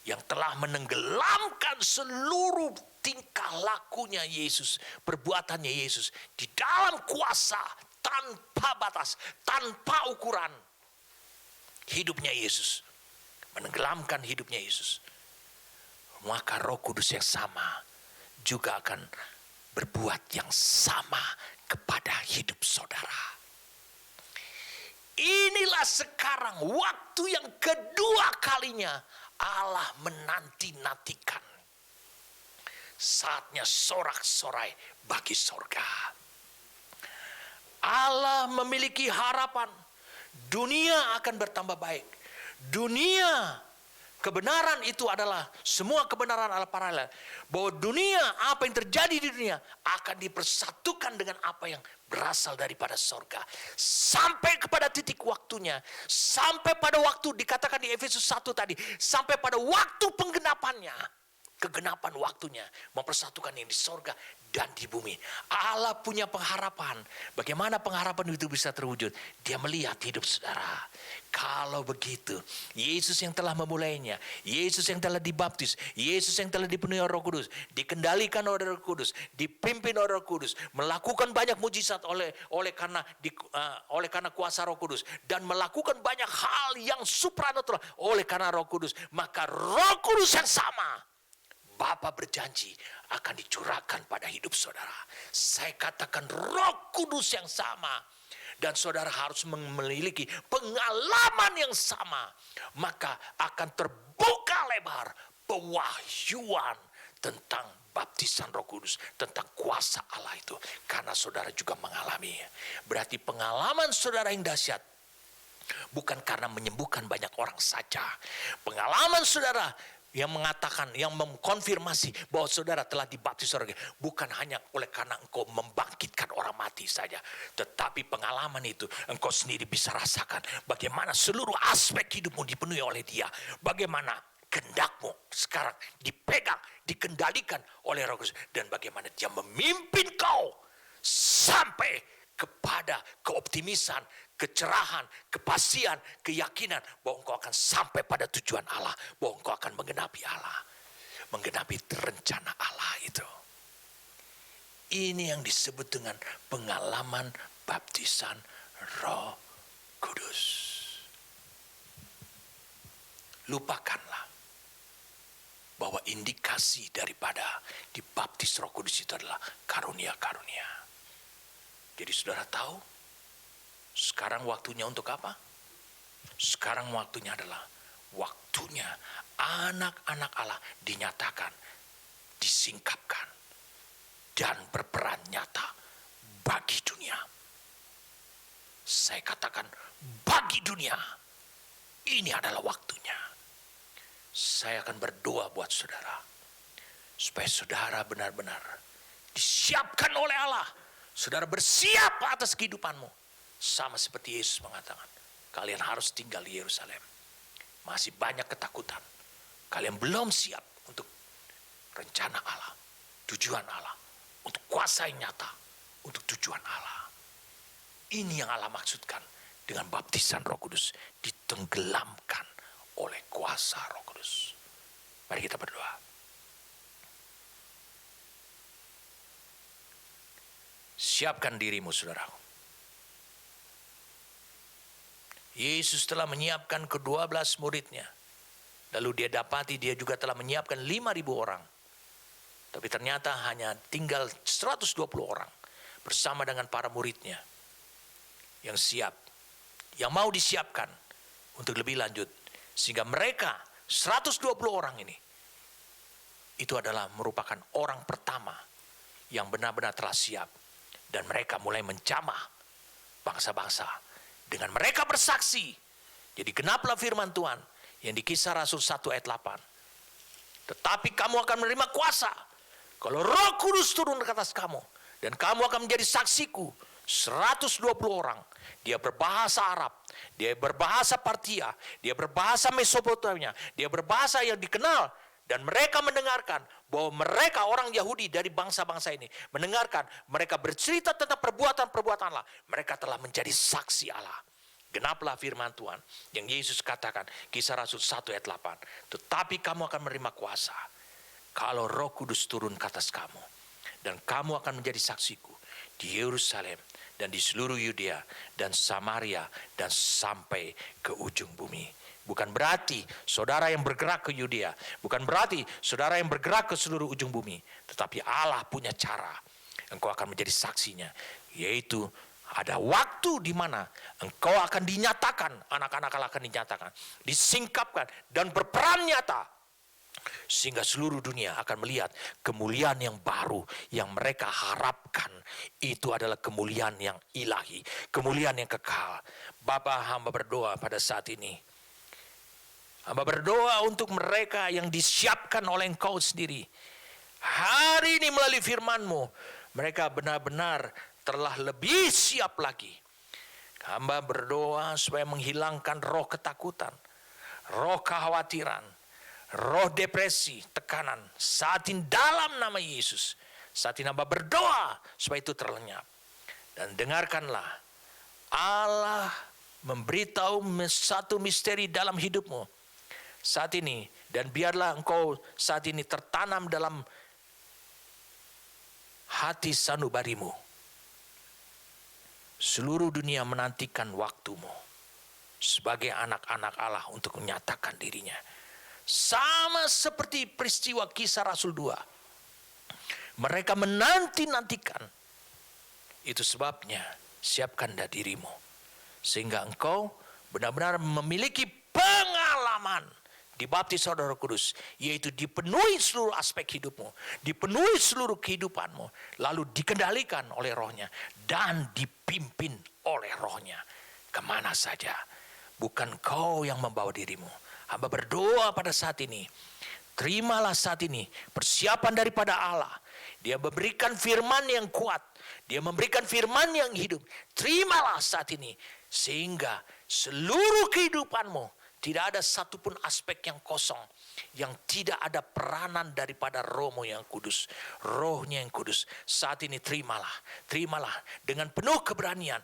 A: yang telah menenggelamkan seluruh tingkah lakunya Yesus, perbuatannya Yesus di dalam kuasa tanpa batas, tanpa ukuran. Hidupnya Yesus, menenggelamkan hidupnya Yesus. Maka Roh Kudus yang sama juga akan berbuat yang sama kepada hidup saudara. Inilah sekarang waktu yang kedua kalinya Allah menanti-nantikan. Saatnya sorak-sorai bagi sorga. Allah memiliki harapan. Dunia akan bertambah baik. Dunia, kebenaran itu adalah, semua kebenaran adalah paralel. Bahwa dunia, apa yang terjadi di dunia akan dipersatukan dengan apa yang berasal daripada sorga. Sampai kepada titik waktunya. Sampai pada waktu dikatakan di Efesus 1 tadi. Sampai pada waktu penggenapannya. Kegenapan waktunya. Mempersatukan yang di sorga dan di bumi. Allah punya pengharapan. Bagaimana pengharapan itu bisa terwujud? Dia melihat hidup saudara. Kalau begitu, Yesus yang telah memulainya, Yesus yang telah dibaptis, Yesus yang telah dipenuhi Roh Kudus, dikendalikan oleh Roh Kudus, dipimpin oleh Roh Kudus, melakukan banyak mujizat oleh karena kuasa Roh Kudus, dan melakukan banyak hal yang supranatural oleh karena Roh Kudus. Maka Roh Kudus yang sama, Bapa berjanji akan dicurahkan pada hidup saudara. Saya katakan Roh Kudus yang sama. Dan saudara harus memiliki pengalaman yang sama. Maka akan terbuka lebar pewahyuan tentang baptisan Roh Kudus, tentang kuasa Allah itu. Karena saudara juga mengalami. Berarti pengalaman saudara yang dahsyat bukan karena menyembuhkan banyak orang saja. Pengalaman saudara yang mengatakan, yang mengkonfirmasi bahwa saudara telah dibaptis bukan hanya oleh karena engkau membangkitkan orang mati saja, tetapi pengalaman itu engkau sendiri bisa rasakan bagaimana seluruh aspek hidupmu dipenuhi oleh Dia, bagaimana kehendakmu sekarang dipegang, dikendalikan oleh Roh Kudus, dan bagaimana Dia memimpin kau sampai kepada keoptimisan, kecerahan, kepastian, keyakinan bahwa engkau akan sampai pada tujuan Allah, bahwa engkau akan menggenapi Allah, menggenapi rencana Allah itu. Ini yang disebut dengan pengalaman baptisan Roh Kudus. Lupakanlah bahwa indikasi daripada dibaptis Roh Kudus itu adalah karunia-karunia. Jadi saudara tahu, sekarang waktunya untuk apa? Sekarang waktunya adalah waktunya anak-anak Allah dinyatakan, disingkapkan, dan berperan nyata bagi dunia. Saya katakan bagi dunia, ini adalah waktunya. Saya akan berdoa buat saudara, supaya saudara benar-benar disiapkan oleh Allah. Saudara bersiap atas kehidupanmu. Sama seperti Yesus mengatakan, kalian harus tinggal di Yerusalem. Masih banyak ketakutan. Kalian belum siap untuk rencana Allah, tujuan Allah, untuk kuasa yang nyata, untuk tujuan Allah. Ini yang Allah maksudkan dengan baptisan Roh Kudus, ditenggelamkan oleh kuasa Roh Kudus. Mari kita berdoa. Siapkan dirimu, saudaraku. Yesus telah menyiapkan ke-12 muridnya. Lalu dia dapati dia juga telah menyiapkan 5.000 orang. Tapi ternyata hanya tinggal 120 orang bersama dengan para muridnya yang siap, yang mau disiapkan untuk lebih lanjut. Sehingga mereka 120 orang ini, itu adalah merupakan orang pertama yang benar-benar telah siap. Dan mereka mulai menjamah bangsa-bangsa dengan mereka bersaksi. Jadi genaplah firman Tuhan yang di Kisah Rasul 1 ayat 8. Tetapi kamu akan menerima kuasa kalau Roh Kudus turun ke atas kamu, dan kamu akan menjadi saksiku. 120 orang. Dia berbahasa Arab, dia berbahasa Partia, dia berbahasa Mesopotamia, dia berbahasa yang dikenal. Dan mereka mendengarkan bahwa mereka orang Yahudi dari bangsa-bangsa ini mendengarkan mereka bercerita tentang perbuatan-perbuatan Allah. Mereka telah menjadi saksi Allah. Genaplah firman Tuhan yang Yesus katakan, Kisah Rasul 1 ayat 8. Tetapi kamu akan menerima kuasa kalau Roh Kudus turun ke atas kamu, dan kamu akan menjadi saksiku di Yerusalem dan di seluruh Yudea dan Samaria dan sampai ke ujung bumi. Bukan berarti saudara yang bergerak ke Yudea, bukan berarti saudara yang bergerak ke seluruh ujung bumi, tetapi Allah punya cara. Engkau akan menjadi saksinya, yaitu ada waktu di mana engkau akan dinyatakan, anak-anak Allah akan dinyatakan, disingkapkan dan berperan nyata, sehingga seluruh dunia akan melihat kemuliaan yang baru yang mereka harapkan. Itu adalah kemuliaan yang ilahi, kemuliaan yang kekal. Bapa, hamba berdoa pada saat ini. Hamba berdoa untuk mereka yang disiapkan oleh Engkau sendiri. Hari ini melalui firman-Mu, mereka benar-benar telah lebih siap lagi. Hamba berdoa supaya menghilangkan roh ketakutan, roh kekhawatiran, roh depresi, tekanan saat ini dalam nama Yesus. Saat ini hamba berdoa supaya itu terlenyap. Dan dengarkanlah, Allah memberitahu satu misteri dalam hidupmu saat ini, dan biarlah engkau saat ini tertanam dalam hati sanubarimu. Seluruh dunia menantikan waktumu sebagai anak-anak Allah untuk menyatakan dirinya. Sama seperti peristiwa Kisah Rasul 2. Mereka menanti-nantikan. Itu sebabnya siapkanlah dirimu, sehingga engkau benar-benar memiliki pengalaman dibaptis oleh Roh Kudus, yaitu dipenuhi seluruh aspek hidupmu, dipenuhi seluruh kehidupanmu, lalu dikendalikan oleh Rohnya dan dipimpin oleh Rohnya kemana saja. Bukan kau yang membawa dirimu. Hamba berdoa pada saat ini, terimalah saat ini persiapan daripada Allah. Dia memberikan firman yang kuat, Dia memberikan firman yang hidup. Terimalah saat ini, sehingga seluruh kehidupanmu tidak ada satupun aspek yang kosong, yang tidak ada peranan daripada Roh-Mu yang kudus, Rohnya yang kudus. Saat ini terimalah dengan penuh keberanian,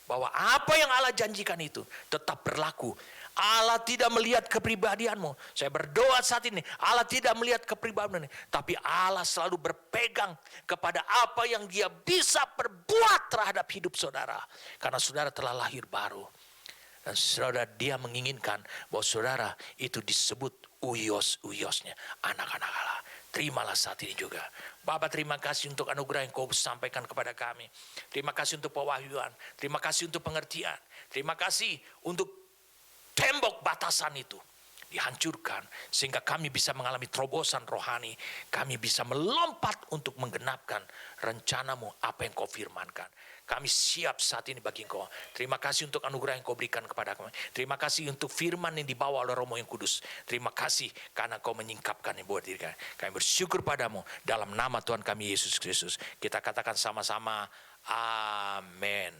A: bahwa apa yang Allah janjikan itu tetap berlaku. Allah tidak melihat kepribadianmu. Saya berdoa saat ini, Allah tidak melihat kepribadianmu, tapi Allah selalu berpegang kepada apa yang Dia bisa perbuat terhadap hidup saudara. Karena saudara telah lahir baru. Dan saudara, Dia menginginkan bahwa saudara itu disebut uyos-uyosnya, anak-anak Allah. Terimalah saat ini juga. Bapa, terima kasih untuk anugerah yang Kau sampaikan kepada kami. Terima kasih untuk pewahyuan. Terima kasih untuk pengertian. Terima kasih untuk tembok batasan itu dihancurkan, sehingga kami bisa mengalami terobosan rohani. Kami bisa melompat untuk menggenapkan rencana-Mu, apa yang Kau firmankan. Kami siap saat ini bagi Engkau. Terima kasih untuk anugerah yang Kau berikan kepada kami. Terima kasih untuk firman yang dibawa oleh Roh-Mu yang kudus. Terima kasih karena Kau menyingkapkan yang buat diri kami. Kami bersyukur padamu dalam nama Tuhan kami Yesus Kristus. Kita katakan sama-sama, amin.